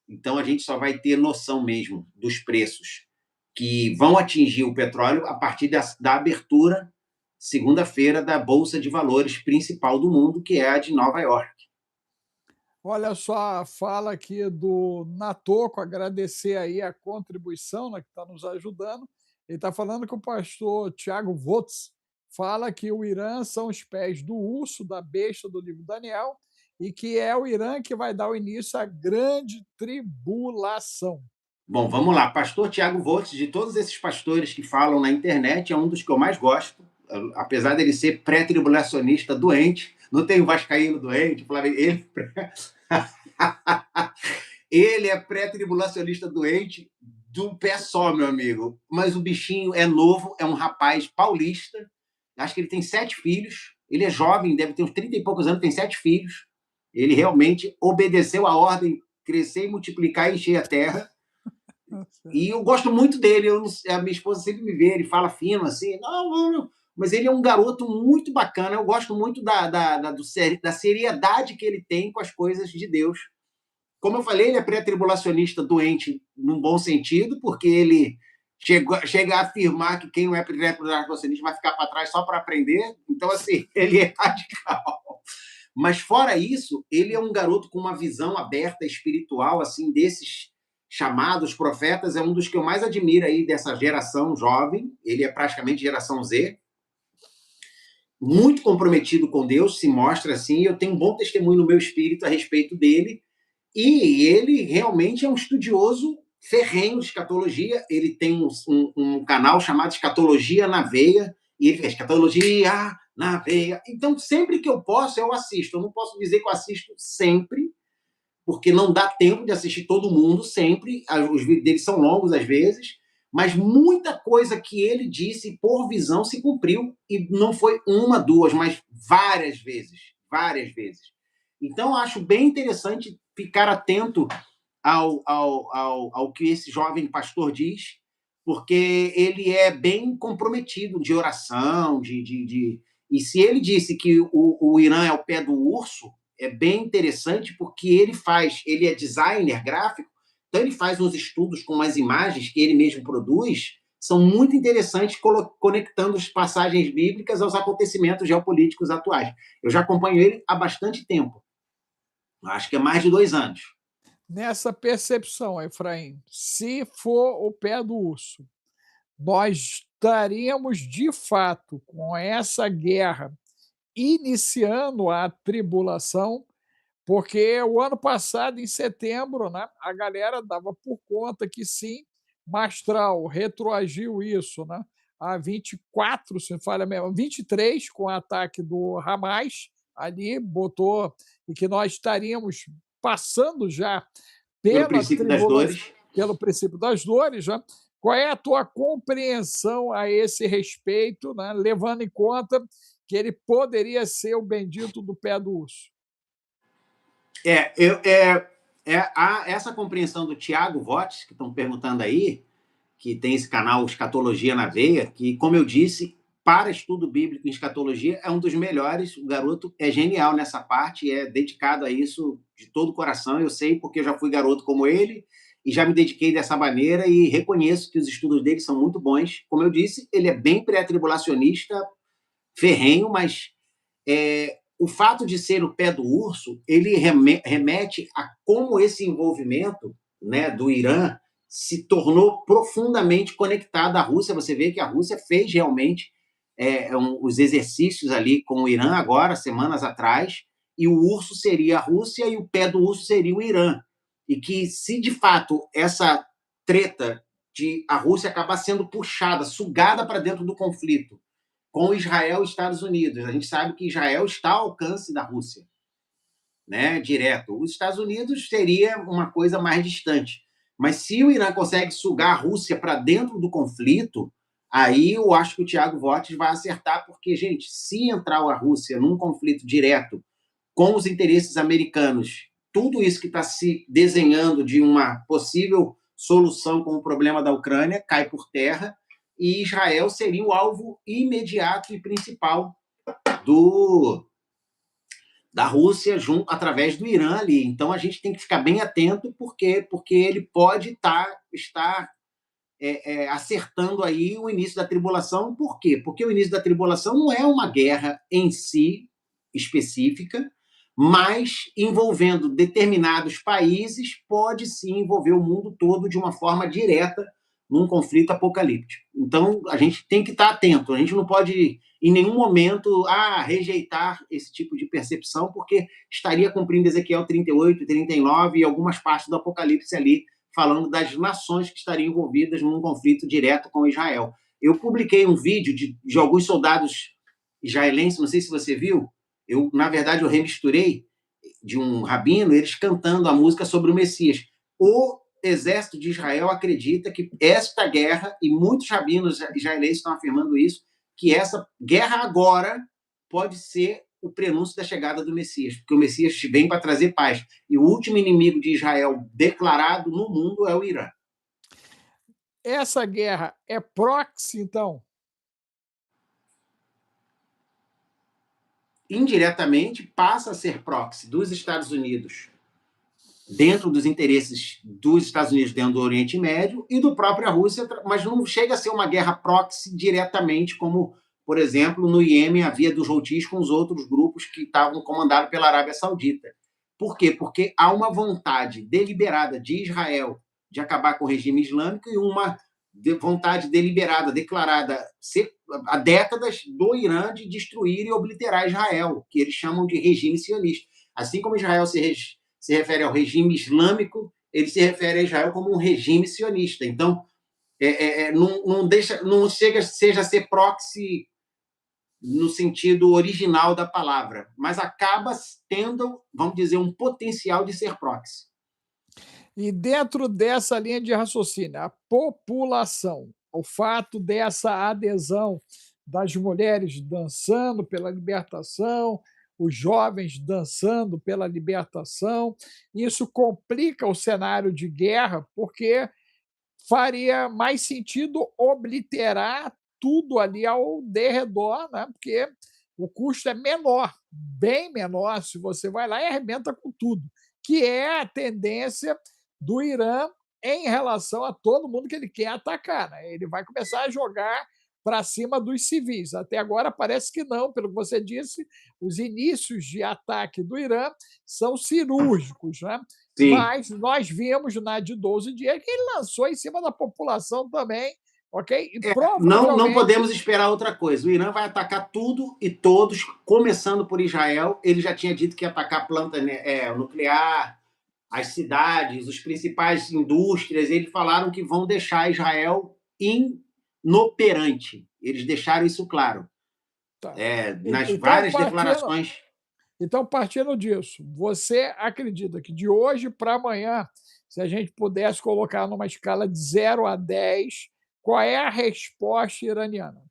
Então a gente só vai ter noção mesmo dos preços que vão atingir o petróleo a partir da abertura, segunda-feira, da Bolsa de Valores principal do mundo, que é a de Nova York. Olha só a fala aqui do Natoco, agradecer aí a contribuição, né, que está nos ajudando. Ele está falando que o pastor Tiago Votes fala que o Irã são os pés do urso, da besta do livro Daniel, e que é o Irã que vai dar o início à grande tribulação. Bom, vamos lá. Pastor Tiago Voltes, de todos esses pastores que falam na internet, é um dos que eu mais gosto, apesar dele ser pré-tribulacionista doente. Não tem o vascaíno doente, ele é pré-tribulacionista doente do pé só, meu amigo. Mas o bichinho é novo, é um rapaz paulista. Acho que ele tem 7 filhos. Ele é jovem, deve ter uns 30 e poucos anos, tem 7 filhos. Ele realmente obedeceu a ordem, crescer e multiplicar e encher a terra. E eu gosto muito dele. A minha esposa sempre me vê, ele fala fino assim. Não, mas ele é um garoto muito bacana. Eu gosto muito da seriedade que ele tem com as coisas de Deus. Como eu falei, ele é pré-tribulacionista doente, num bom sentido, porque ele chega a afirmar que quem não é pré-tribulacionista vai ficar para trás só para aprender. Então, assim, ele é radical. Mas, fora isso, ele é um garoto com uma visão aberta, espiritual, assim, desses chamados profetas. É um dos que eu mais admiro aí dessa geração jovem. Ele é praticamente geração Z. Muito comprometido com Deus, se mostra assim. Eu tenho um bom testemunho no meu espírito a respeito dele. E ele realmente é um estudioso ferrenho de escatologia. Ele tem um canal chamado Escatologia na Veia, e ele fez Escatologia na Veia. Então, sempre que eu posso, eu assisto. Eu não posso dizer que eu assisto sempre, porque não dá tempo de assistir todo mundo sempre. Os vídeos dele são longos às vezes, mas muita coisa que ele disse por visão se cumpriu, e não foi uma, duas, mas várias vezes. Várias vezes. Então, eu acho bem interessante ficar atento ao que esse jovem pastor diz, porque ele é bem comprometido de oração, e se ele disse que o Irã é o pé do urso, é bem interessante porque ele é designer gráfico, então ele faz uns estudos com umas imagens que ele mesmo produz, são muito interessantes, conectando as passagens bíblicas aos acontecimentos geopolíticos atuais. Eu já acompanho ele há bastante tempo, acho que é mais de 2 anos. Nessa percepção, Efraim, se for o pé do urso, nós estaríamos de fato com essa guerra iniciando a tribulação, porque o ano passado, em setembro, né, a galera dava por conta que sim, Mastral retroagiu isso, né, a 24, se não falha mesmo, 23, com o ataque do Hamas, ali botou, e que nós estaríamos passando já Pelo pela princípio das tribulação, dores. pelo princípio das dores, né? Qual é a tua compreensão a esse respeito, né, levando em conta que ele poderia ser o bendito do pé do urso? Essa compreensão do Tiago Votes, que estão perguntando aí, que tem esse canal Escatologia na Veia, que, como eu disse, para estudo bíblico em escatologia, é um dos melhores. O garoto é genial nessa parte, é dedicado a isso de todo o coração. Eu sei porque eu já fui garoto como ele e já me dediquei dessa maneira e reconheço que os estudos dele são muito bons. Como eu disse, ele é bem pré-tribulacionista, ferrenho, mas o fato de ser o pé do urso, ele remete a como esse envolvimento, né, do Irã se tornou profundamente conectado à Rússia. Você vê que a Rússia fez realmente os exercícios ali com o Irã agora, semanas atrás, e o urso seria a Rússia e o pé do urso seria o Irã. E que se de fato essa treta de a Rússia acabar sendo puxada, sugada para dentro do conflito, com Israel e Estados Unidos. A gente sabe que Israel está ao alcance da Rússia, né, direto. Os Estados Unidos seria uma coisa mais distante. Mas se o Irã consegue sugar a Rússia para dentro do conflito, aí eu acho que o Tiago Votes vai acertar, porque, gente, se entrar a Rússia num conflito direto com os interesses americanos, tudo isso que está se desenhando de uma possível solução com o problema da Ucrânia cai por terra, e Israel seria o alvo imediato e principal do da Rússia junto através do Irã ali. Então a gente tem que ficar bem atento porque ele pode estar acertando aí o início da tribulação. Por quê? Porque o início da tribulação não é uma guerra em si específica, mas envolvendo determinados países, pode sim envolver o mundo todo de uma forma direta num conflito apocalíptico. Então a gente tem que estar atento, a gente não pode em nenhum momento rejeitar esse tipo de percepção, porque estaria cumprindo Ezequiel 38, 39 e algumas partes do Apocalipse ali, falando das nações que estariam envolvidas num conflito direto com Israel. Eu publiquei um vídeo de alguns soldados israelenses, não sei se você viu, na verdade, eu remisturei de um rabino, eles cantando a música sobre o Messias. O exército de Israel acredita que esta guerra, e muitos rabinos israelenses estão afirmando isso, que essa guerra agora pode ser o prenúncio da chegada do Messias, porque o Messias vem para trazer paz. E o último inimigo de Israel declarado no mundo é o Irã. Essa guerra é proxy, então? Indiretamente, passa a ser proxy dos Estados Unidos dentro dos interesses dos Estados Unidos dentro do Oriente Médio e do própria Rússia, mas não chega a ser uma guerra proxy diretamente, como, por exemplo, no Iêmen havia dos Houthis com os outros grupos que estavam comandados pela Arábia Saudita. Por quê? Porque há uma vontade deliberada de Israel de acabar com o regime islâmico e uma vontade deliberada, declarada há décadas do Irã de destruir e obliterar Israel, que eles chamam de regime sionista. Assim como Israel se refere ao regime islâmico, ele se refere a Israel como um regime sionista. Então, não seja a ser proxy no sentido original da palavra, mas acaba tendo, vamos dizer, um potencial de ser proxy. E dentro dessa linha de raciocínio, a população, o fato dessa adesão das mulheres dançando pela libertação, os jovens dançando pela libertação. Isso complica o cenário de guerra, porque faria mais sentido obliterar tudo ali ao derredor, né? Porque o custo é menor, bem menor, se você vai lá e arrebenta com tudo, que é a tendência do Irã em relação a todo mundo que ele quer atacar. Né? Ele vai começar a jogar para cima dos civis. Até agora parece que não, pelo que você disse, os inícios de ataque do Irã são cirúrgicos, né? Sim. Mas nós vimos na de 12 dias que ele lançou em cima da população também, ok? E Não provavelmente. podemos esperar outra coisa. O Irã vai atacar tudo e todos, começando por Israel. Ele já tinha dito que ia atacar planta nuclear, as cidades, os principais indústrias. Eles falaram que vão deixar Israel inoperante. Eles deixaram isso claro. Tá. Nas Então, várias declarações. partindo disso, você acredita que de hoje para amanhã, se a gente pudesse colocar numa escala de 0 a 10, qual é a resposta iraniana?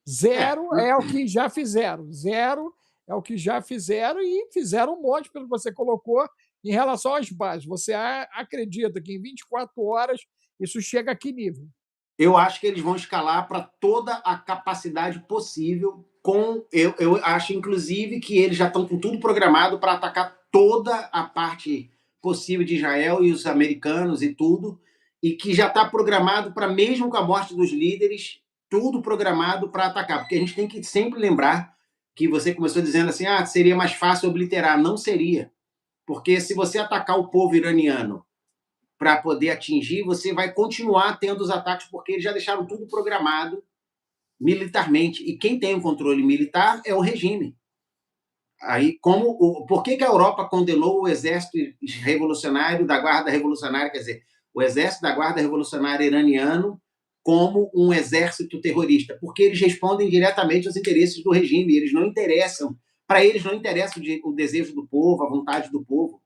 Zero é o que já fizeram. Zero é o que já fizeram e fizeram um monte, pelo que você colocou, em relação às bases. Você acredita que em 24 horas isso chega a que nível? Eu acho que eles vão escalar para toda a capacidade possível. Eu acho, inclusive, que eles já estão com tudo programado para atacar toda a parte possível de Israel e os americanos e tudo, e que já está programado para, mesmo com a morte dos líderes, tudo programado para atacar. Porque a gente tem que sempre lembrar que você começou dizendo assim, seria mais fácil obliterar. Não seria. Porque se você atacar o povo iraniano para poder atingir, você vai continuar tendo os ataques, porque eles já deixaram tudo programado militarmente. E quem tem o controle militar é o regime. Aí, por que a Europa condenou o exército revolucionário da Guarda Revolucionária, quer dizer, o exército da Guarda Revolucionária iraniano como um exército terrorista? Porque eles respondem diretamente aos interesses do regime, eles não interessam, para eles não interessa o desejo do povo, a vontade do povo.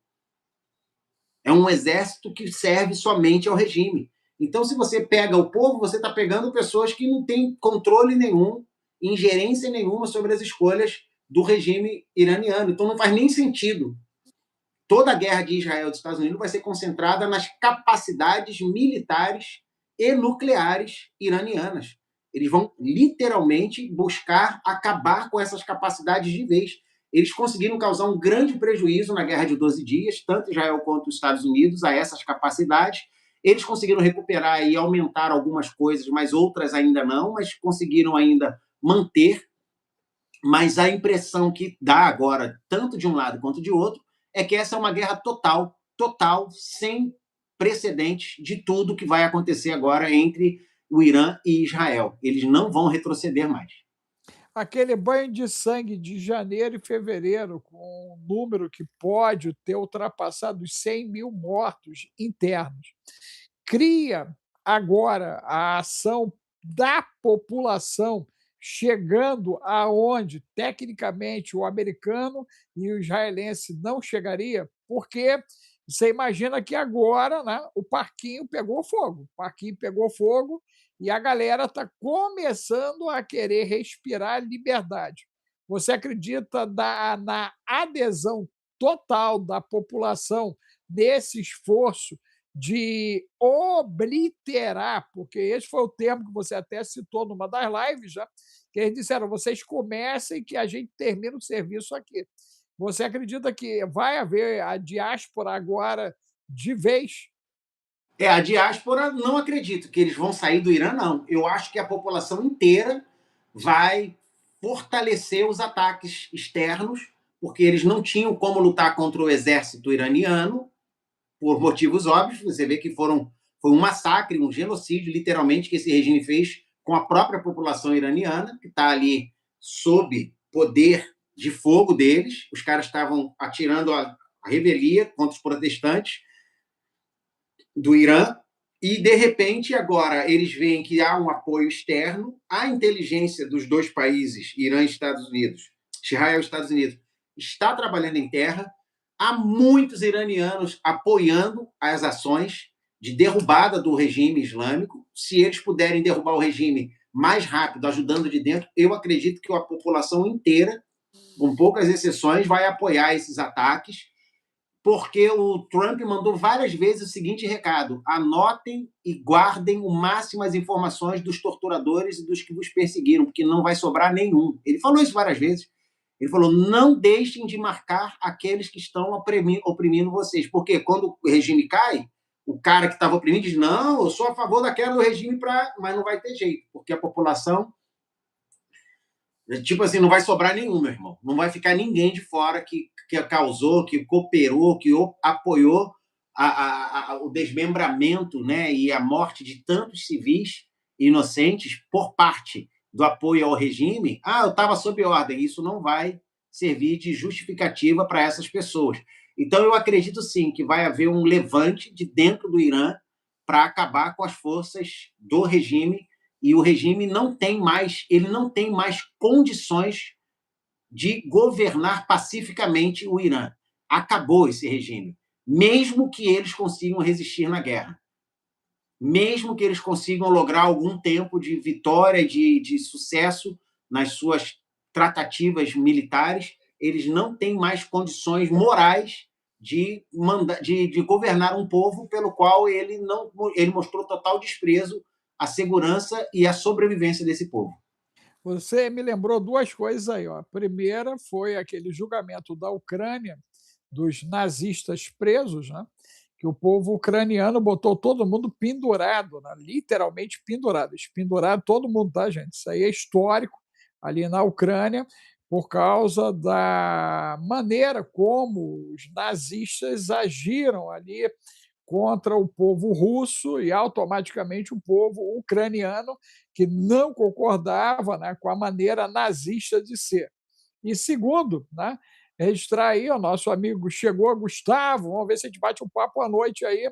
É um exército que serve somente ao regime. Então, se você pega o povo, você está pegando pessoas que não têm controle nenhum, ingerência nenhuma sobre as escolhas do regime iraniano. Então, não faz nem sentido. Toda a guerra de Israel e dos Estados Unidos vai ser concentrada nas capacidades militares e nucleares iranianas. Eles vão literalmente buscar acabar com essas capacidades de vez. Eles conseguiram causar um grande prejuízo na Guerra de 12 Dias, tanto Israel quanto os Estados Unidos, a essas capacidades. Eles conseguiram recuperar e aumentar algumas coisas, mas outras ainda não, mas conseguiram ainda manter. Mas a impressão que dá agora, tanto de um lado quanto de outro, é que essa é uma guerra total, sem precedentes de tudo que vai acontecer agora entre o Irã e Israel. Eles não vão retroceder mais. Aquele banho de sangue de janeiro e fevereiro, com um número que pode ter ultrapassado os 100 mil mortos internos, cria agora a ação da população chegando aonde, tecnicamente, o americano e o israelense não chegaria, porque você imagina que agora, né, o parquinho pegou fogo. O parquinho pegou fogo e a galera está começando a querer respirar liberdade. Você acredita na adesão total da população nesse esforço de obliterar, porque esse foi o termo que você até citou numa das lives, já, que eles disseram, vocês comecem que a gente termina o serviço aqui. Você acredita que vai haver a diáspora agora de vez? A diáspora não acredito que eles vão sair do Irã, não. Eu acho que a população inteira vai fortalecer os ataques externos, porque eles não tinham como lutar contra o exército iraniano, por motivos óbvios. Você vê que foi um massacre, um genocídio, literalmente, que esse regime fez com a própria população iraniana, que está ali sob poder de fogo deles. Os caras estavam atirando a revelia contra os protestantes do Irã, e, de repente, agora eles veem que há um apoio externo, a inteligência dos dois países, Irã e Estados Unidos, Israel e Estados Unidos, está trabalhando em terra, há muitos iranianos apoiando as ações de derrubada do regime islâmico. Se eles puderem derrubar o regime mais rápido, ajudando de dentro, eu acredito que a população inteira com poucas exceções, vai apoiar esses ataques, porque o Trump mandou várias vezes o seguinte recado: anotem e guardem o máximo as informações dos torturadores e dos que vos perseguiram, porque não vai sobrar nenhum. Ele falou isso várias vezes. Ele falou: não deixem de marcar aqueles que estão oprimindo vocês, porque quando o regime cai, o cara que estava oprimindo diz: não, eu sou a favor da queda do regime, mas não vai ter jeito, porque a população, tipo assim, não vai sobrar nenhum, meu irmão. Não vai ficar ninguém de fora que causou, que cooperou, que apoiou o desmembramento, né, e a morte de tantos civis inocentes por parte do apoio ao regime. Ah, eu estava sob ordem. Isso não vai servir de justificativa para essas pessoas. Então, eu acredito sim que vai haver um levante de dentro do Irã para acabar com as forças do regime, e o regime não tem mais condições de governar pacificamente o Irã. Acabou esse regime, mesmo que eles consigam resistir na guerra, mesmo que eles consigam lograr algum tempo de vitória, de sucesso nas suas tratativas militares, eles não têm mais condições morais de governar um povo pelo qual ele mostrou total desprezo à segurança e à sobrevivência desse povo. Você me lembrou duas coisas aí, ó. A primeira foi aquele julgamento da Ucrânia, dos nazistas presos, né? Que o povo ucraniano botou todo mundo pendurado, né? Literalmente pendurado. Pendurado todo mundo, tá, gente? Isso aí é histórico ali na Ucrânia, por causa da maneira como os nazistas agiram ali contra o povo russo e automaticamente o povo ucraniano, que não concordava, né, com a maneira nazista de ser. E segundo, né, registrar aí, o nosso amigo chegou, Gustavo, vamos ver se a gente bate um papo à noite aí,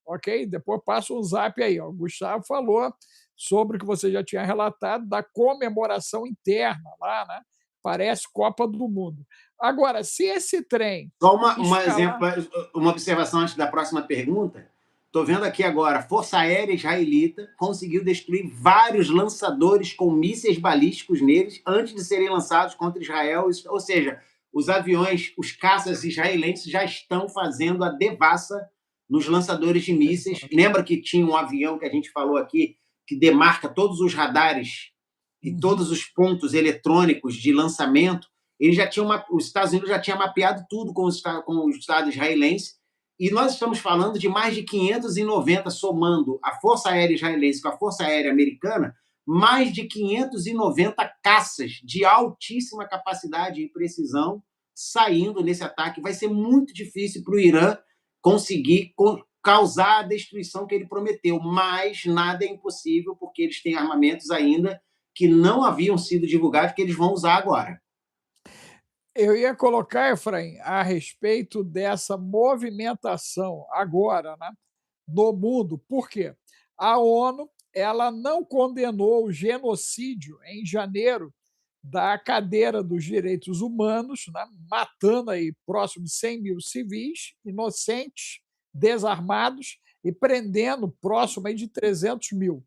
ok? Depois passa um zap aí. Ó. O Gustavo falou sobre o que você já tinha relatado da comemoração interna lá, né? Parece Copa do Mundo. Agora, se esse trem Só uma escalar... exemplo, uma observação antes da próxima pergunta. Estou vendo aqui agora, a Força Aérea Israelita conseguiu destruir vários lançadores com mísseis balísticos neles antes de serem lançados contra Israel. Ou seja, os aviões, os caças israelenses já estão fazendo a devassa nos lançadores de mísseis. Lembra que tinha um avião que a gente falou aqui que demarca todos os radares e todos os pontos eletrônicos de lançamento? Os Estados Unidos já tinha mapeado tudo com o Estado israelense, e nós estamos falando de mais de 590, somando a Força Aérea Israelense com a Força Aérea Americana, mais de 590 caças de altíssima capacidade e precisão saindo nesse ataque. Vai ser muito difícil para o Irã conseguir causar a destruição que ele prometeu, mas nada é impossível, porque eles têm armamentos ainda que não haviam sido divulgados, que eles vão usar agora. Eu ia colocar, Efraim, a respeito dessa movimentação agora, né, no mundo. Por quê? A ONU ela não condenou o genocídio em janeiro da cadeira dos direitos humanos, né, matando aí próximo de 100 mil civis inocentes, desarmados, e prendendo próximo aí de 300 mil.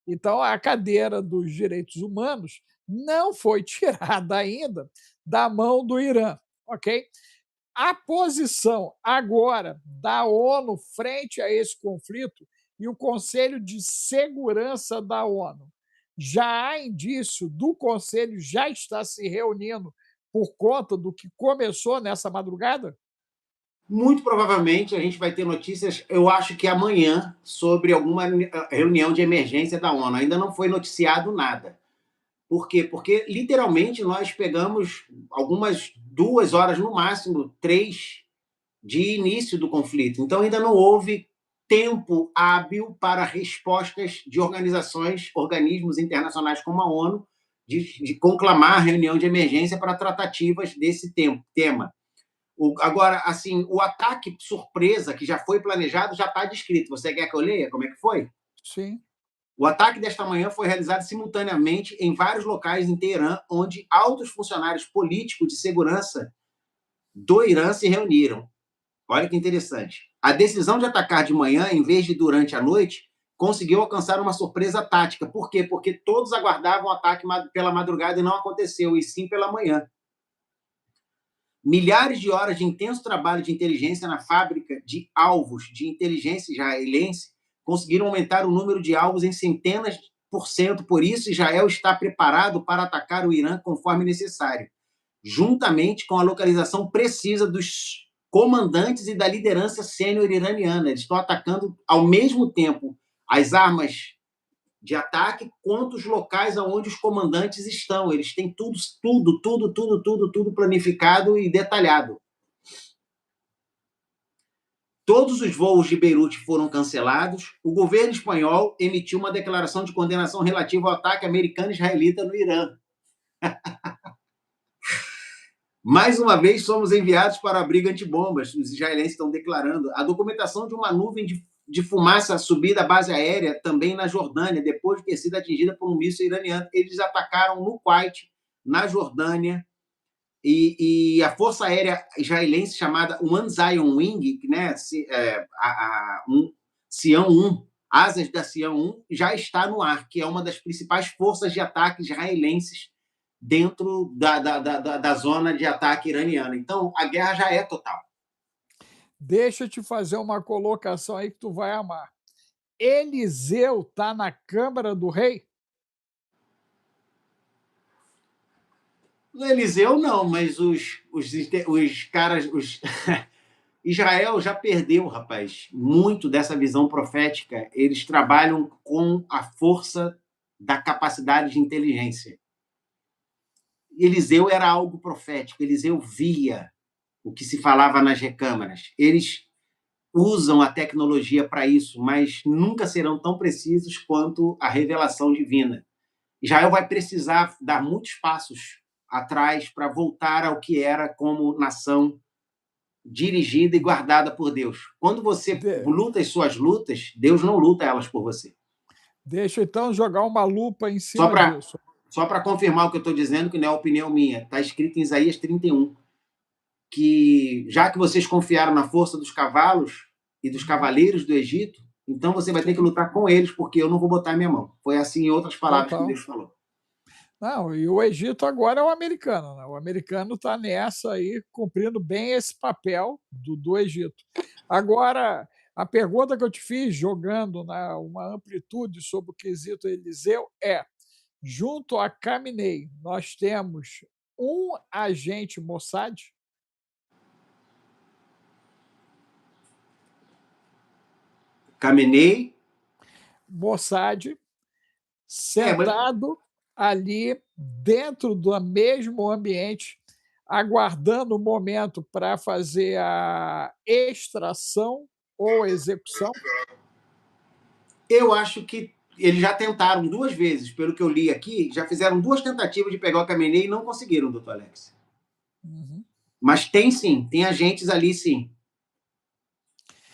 Então, a cadeira dos direitos humanos não foi tirada ainda da mão do Irã, ok? A posição agora da ONU frente a esse conflito e o Conselho de Segurança da ONU. Já há indício do Conselho já estar se reunindo por conta do que começou nessa madrugada? Muito provavelmente a gente vai ter notícias, eu acho que amanhã, sobre alguma reunião de emergência da ONU. Ainda não foi noticiado nada. Por quê? Porque, literalmente, nós pegamos algumas 2 horas, no máximo 3, de início do conflito. Então, ainda não houve tempo hábil para respostas de organismos internacionais como a ONU, de conclamar a reunião de emergência para tratativas desse tema. Agora, assim, o ataque surpresa que já foi planejado já está descrito. Você quer que eu leia como é que foi? Sim. O ataque desta manhã foi realizado simultaneamente em vários locais em Teherã, onde altos funcionários políticos de segurança do Irã se reuniram. Olha que interessante. A decisão de atacar de manhã, em vez de durante a noite, conseguiu alcançar uma surpresa tática. Por quê? Porque todos aguardavam o ataque pela madrugada e não aconteceu, e sim pela manhã. Milhares de horas de intenso trabalho de inteligência na fábrica de alvos de inteligência israelense conseguiram aumentar o número de alvos em centenas por cento. Por isso, Israel está preparado para atacar o Irã conforme necessário, juntamente com a localização precisa dos comandantes e da liderança sênior iraniana. Eles estão atacando ao mesmo tempo as armas de ataque quanto os locais onde os comandantes estão. Eles têm tudo planificado e detalhado. Todos os voos de Beirute foram cancelados. O governo espanhol emitiu uma declaração de condenação relativa ao ataque americano-israelita no Irã. Mais uma vez, somos enviados para a briga antibombas. Os israelenses estão declarando. A documentação de uma nuvem de fumaça subir da base aérea também na Jordânia, depois de ter sido atingida por um míssil iraniano. Eles atacaram no Kuwait, na Jordânia, e a força aérea israelense chamada One Zion Wing, né, Sião 1, asas da Sião 1, já está no ar, que é uma das principais forças de ataque israelenses dentro da zona de ataque iraniana. Então, a guerra já é total. Deixa eu te fazer uma colocação aí que tu vai amar. Eliseu está na Câmara do Rei? O Eliseu não, mas os caras... Israel já perdeu, rapaz, muito dessa visão profética. Eles trabalham com a força da capacidade de inteligência. Eliseu era algo profético, Eliseu via o que se falava nas recâmaras. Eles usam a tecnologia para isso, mas nunca serão tão precisos quanto a revelação divina. Israel vai precisar dar muitos passos atrás para voltar ao que era como nação dirigida e guardada por Deus. Quando você luta as suas lutas, Deus não luta elas por você. Deixa eu então jogar uma lupa em cima disso. Só para confirmar o que eu estou dizendo, que não é opinião minha, está escrito em Isaías 31, que já que vocês confiaram na força dos cavalos e dos cavaleiros do Egito, então você vai ter que lutar com eles, porque eu não vou botar minha mão. Foi assim, em outras palavras, que Deus falou. Não, e o Egito agora é o americano, né? O americano está nessa aí, cumprindo bem esse papel do Egito. Agora, a pergunta que eu te fiz, jogando uma amplitude sobre o quesito Eliseu, é: junto a Khamenei, nós temos um agente Mossad? Khamenei? Mossad, sentado ali dentro do mesmo ambiente, aguardando o momento para fazer a extração ou execução? Eu acho que eles já tentaram 2 vezes, pelo que eu li aqui, já fizeram 2 tentativas de pegar o Khamenei e não conseguiram, doutor Alex. Uhum. Mas tem sim, tem agentes ali sim.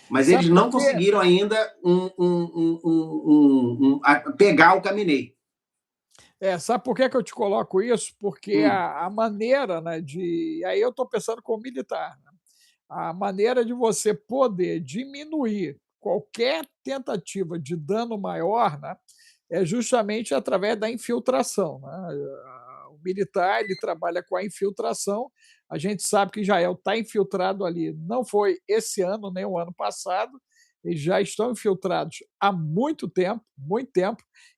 Mas eles não conseguiram ainda pegar o Khamenei. Sabe por que eu te coloco isso? Porque a maneira, né, aí eu estou pensando como militar, né? A maneira de você poder diminuir qualquer tentativa de dano maior, né, é justamente através da infiltração, né? O militar, ele trabalha com a infiltração. A gente sabe que Israel está infiltrado ali, não foi esse ano nem o ano passado, eles já estão infiltrados há muito tempo,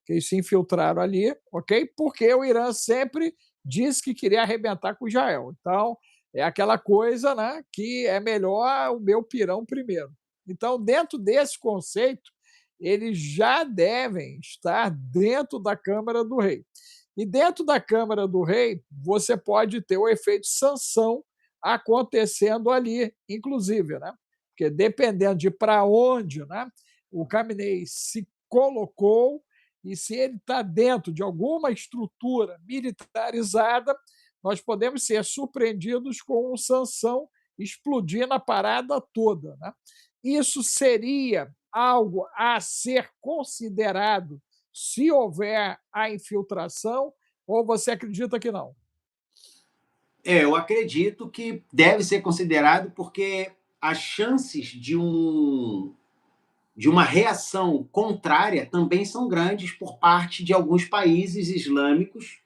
que eles se infiltraram ali, ok? Porque o Irã sempre disse que queria arrebentar com Israel. Então, é aquela coisa, né, que é melhor o meu pirão primeiro. Então, dentro desse conceito, eles já devem estar dentro da Câmara do Rei. E dentro da Câmara do Rei, você pode ter o efeito sanção acontecendo ali, inclusive, né? Porque dependendo de para onde, né, o Khamenei se colocou e se ele está dentro de alguma estrutura militarizada, nós podemos ser surpreendidos com uma sanção explodindo a parada toda, né? Isso seria algo a ser considerado se houver a infiltração, ou você acredita que não? Eu acredito que deve ser considerado, porque as chances de uma reação contrária também são grandes por parte de alguns países islâmicos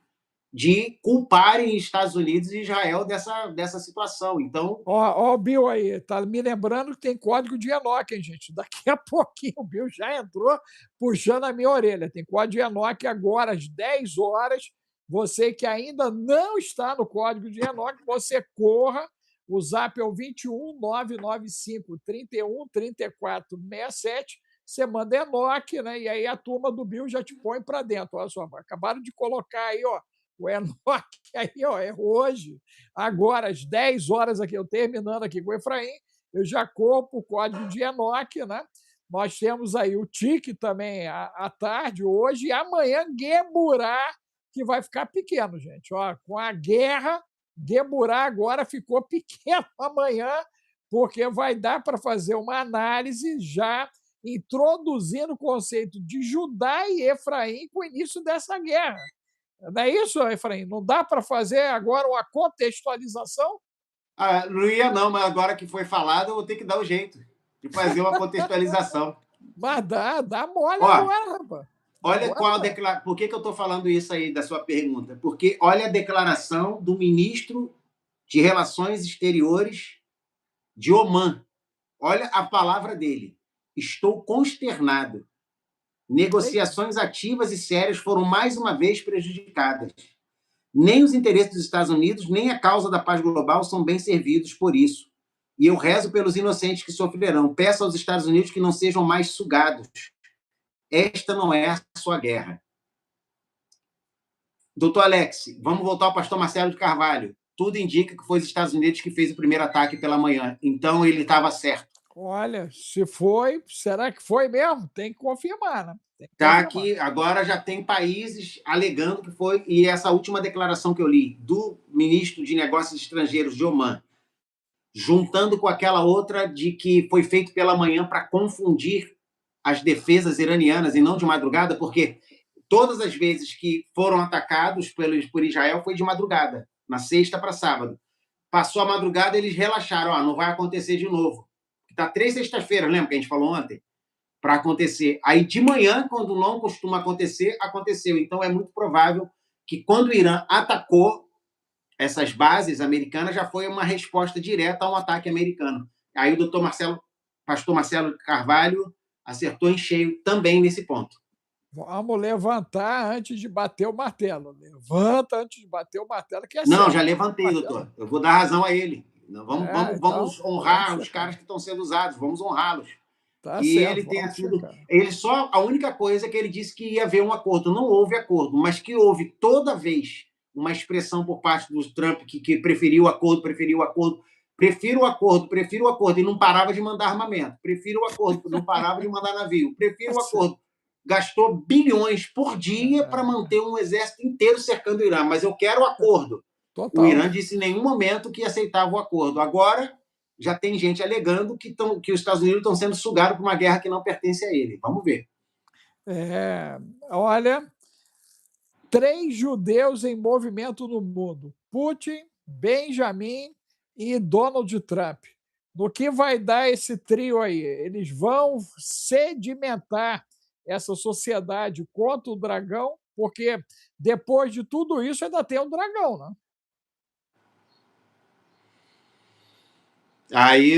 de culparem Estados Unidos e Israel dessa situação. Então, Ó, o Bill aí, tá me lembrando que tem código de Enoch, hein, gente? Daqui a pouquinho o Bill já entrou puxando a minha orelha. Tem código de Enoch agora às 10 horas. Você que ainda não está no código de Enoch, você corra. O zap é o 21 995 31 34 67. Você manda Enoch, né? E aí a turma do Bill já te põe para dentro. Olha só, acabaram de colocar aí, ó, o Enoch aí, ó, é hoje. Agora, às 10 horas aqui, eu terminando aqui com o Efraim, eu já corro o código de Enoch, né? Nós temos aí o Tique também à tarde, hoje, e amanhã Geburá, que vai ficar pequeno, gente. Ó, com a guerra, Geburá agora ficou pequeno amanhã, porque vai dar para fazer uma análise já introduzindo o conceito de Judá e Efraim com o início dessa guerra. Não é isso, Efraim? Não dá para fazer agora uma contextualização? não ia não, mas agora que foi falado, eu vou ter que dar o jeito de fazer uma contextualização. Mas dá mole Ó, agora, rapaz. Olha qual por que eu estou falando isso aí da sua pergunta? Porque olha a declaração do ministro de Relações Exteriores de Omã. Olha a palavra dele. Estou consternado. Negociações ativas e sérias foram mais uma vez prejudicadas. Nem os interesses dos Estados Unidos, nem a causa da paz global são bem servidos por isso. E eu rezo pelos inocentes que sofrerão. Peço aos Estados Unidos que não sejam mais sugados. Esta não é a sua guerra. Doutor Alex, vamos voltar ao pastor Marcelo de Carvalho. Tudo indica que foi os Estados Unidos que fez o primeiro ataque pela manhã. Então, ele estava certo. Olha, se foi, será que foi mesmo? Tem que confirmar, né? Tá aqui, agora já tem países alegando que foi, e essa última declaração que eu li do ministro de Negócios Estrangeiros de Omã, juntando com aquela outra de que foi feito pela manhã para confundir as defesas iranianas e não de madrugada, porque todas as vezes que foram atacados por Israel foi de madrugada, na sexta para sábado. Passou a madrugada, eles relaxaram, não vai acontecer de novo. Está 3 sextas-feiras, lembra que a gente falou ontem? Para acontecer. Aí, de manhã, quando não costuma acontecer, aconteceu. Então, é muito provável que, quando o Irã atacou essas bases americanas, já foi uma resposta direta a um ataque americano. Aí, o pastor Marcelo Carvalho, acertou em cheio também nesse ponto. Vamos levantar antes de bater o martelo. Levanta antes de bater o martelo, que é Não, certo. já levantei, doutor. Eu vou dar razão a ele. Vamos honrar os caras que estão sendo usados, vamos honrá-los. Tá e certo, ele tenha sido. A única coisa que ele disse que ia haver um acordo. Não houve acordo, mas que houve toda vez uma expressão por parte do Trump que preferiu o acordo, prefiro o acordo, e não parava de mandar armamento, prefiro o acordo, não parava de mandar navio, prefiro o acordo. Gastou bilhões por dia para manter um exército inteiro cercando o Irã, mas eu quero o acordo. Total. O Irã disse em nenhum momento que aceitava o acordo. Agora, já tem gente alegando que os Estados Unidos estão sendo sugados por uma guerra que não pertence a ele. Vamos ver. Olha, 3 judeus em movimento no mundo: Putin, Benjamin e Donald Trump. No que vai dar esse trio aí? Eles vão sedimentar essa sociedade contra o dragão, porque depois de tudo isso ainda tem o dragão, né? Aí,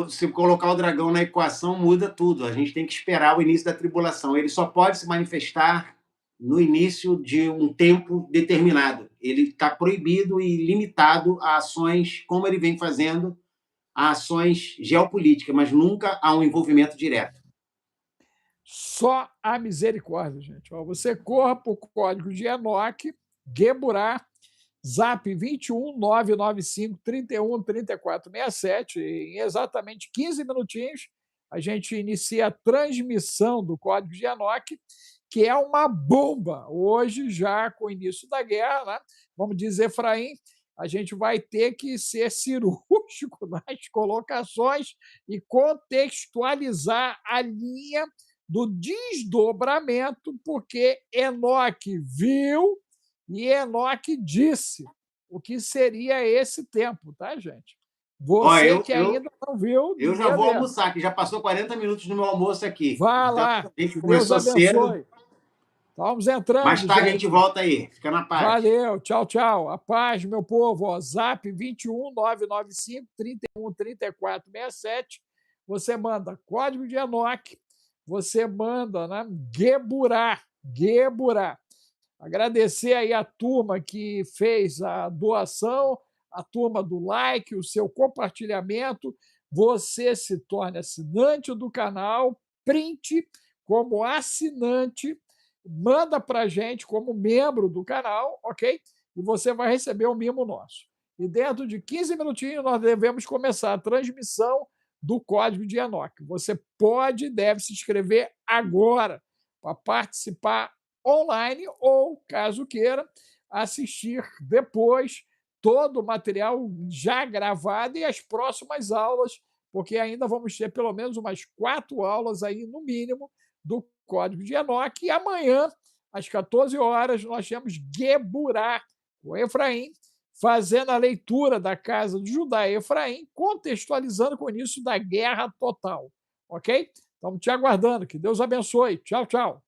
se colocar o dragão na equação, muda tudo. A gente tem que esperar o início da tribulação. Ele só pode se manifestar no início de um tempo determinado. Ele está proibido e limitado a ações, como ele vem fazendo, a ações geopolíticas, mas nunca a um envolvimento direto. Só a misericórdia, gente. Você corra para o código de Enoch, Geburá, Zap 21 995 31 34 67. Em exatamente 15 minutinhos, a gente inicia a transmissão do código de Enoch, que é uma bomba. Hoje, já com o início da guerra, né? Vamos dizer, Efraim, a gente vai ter que ser cirúrgico nas colocações e contextualizar a linha do desdobramento, porque Enoch viu e Enoch disse o que seria esse tempo, tá, gente? Você que ainda não viu... Eu já vou almoçar, que já passou 40 minutos no meu almoço aqui. Vá lá. A gente começou cedo. Estamos Mais entrando, tarde a gente gente. volta aí. Fica na paz. Valeu, tchau, tchau. A paz, meu povo. Ó, Zap 21 995 31 34 67. Você manda código de Enoque, você manda, né, Geburá, Geburá. Agradecer aí a turma que fez a doação, a turma do like, o seu compartilhamento. Você se torne assinante do canal, print como assinante, manda para a gente como membro do canal, ok? E você vai receber o mimo nosso. E dentro de 15 minutinhos nós devemos começar a transmissão do Código de Enoque. Você pode e deve se inscrever agora para participar online ou, caso queira, assistir depois todo o material já gravado e as próximas aulas, porque ainda vamos ter pelo menos umas 4 aulas aí, no mínimo, do Código de Enoque. E amanhã, às 14 horas, nós temos Geburá, o Efraim, fazendo a leitura da casa de Judá e Efraim, contextualizando com isso da guerra total. Ok? Estamos te aguardando. Que Deus abençoe. Tchau, tchau.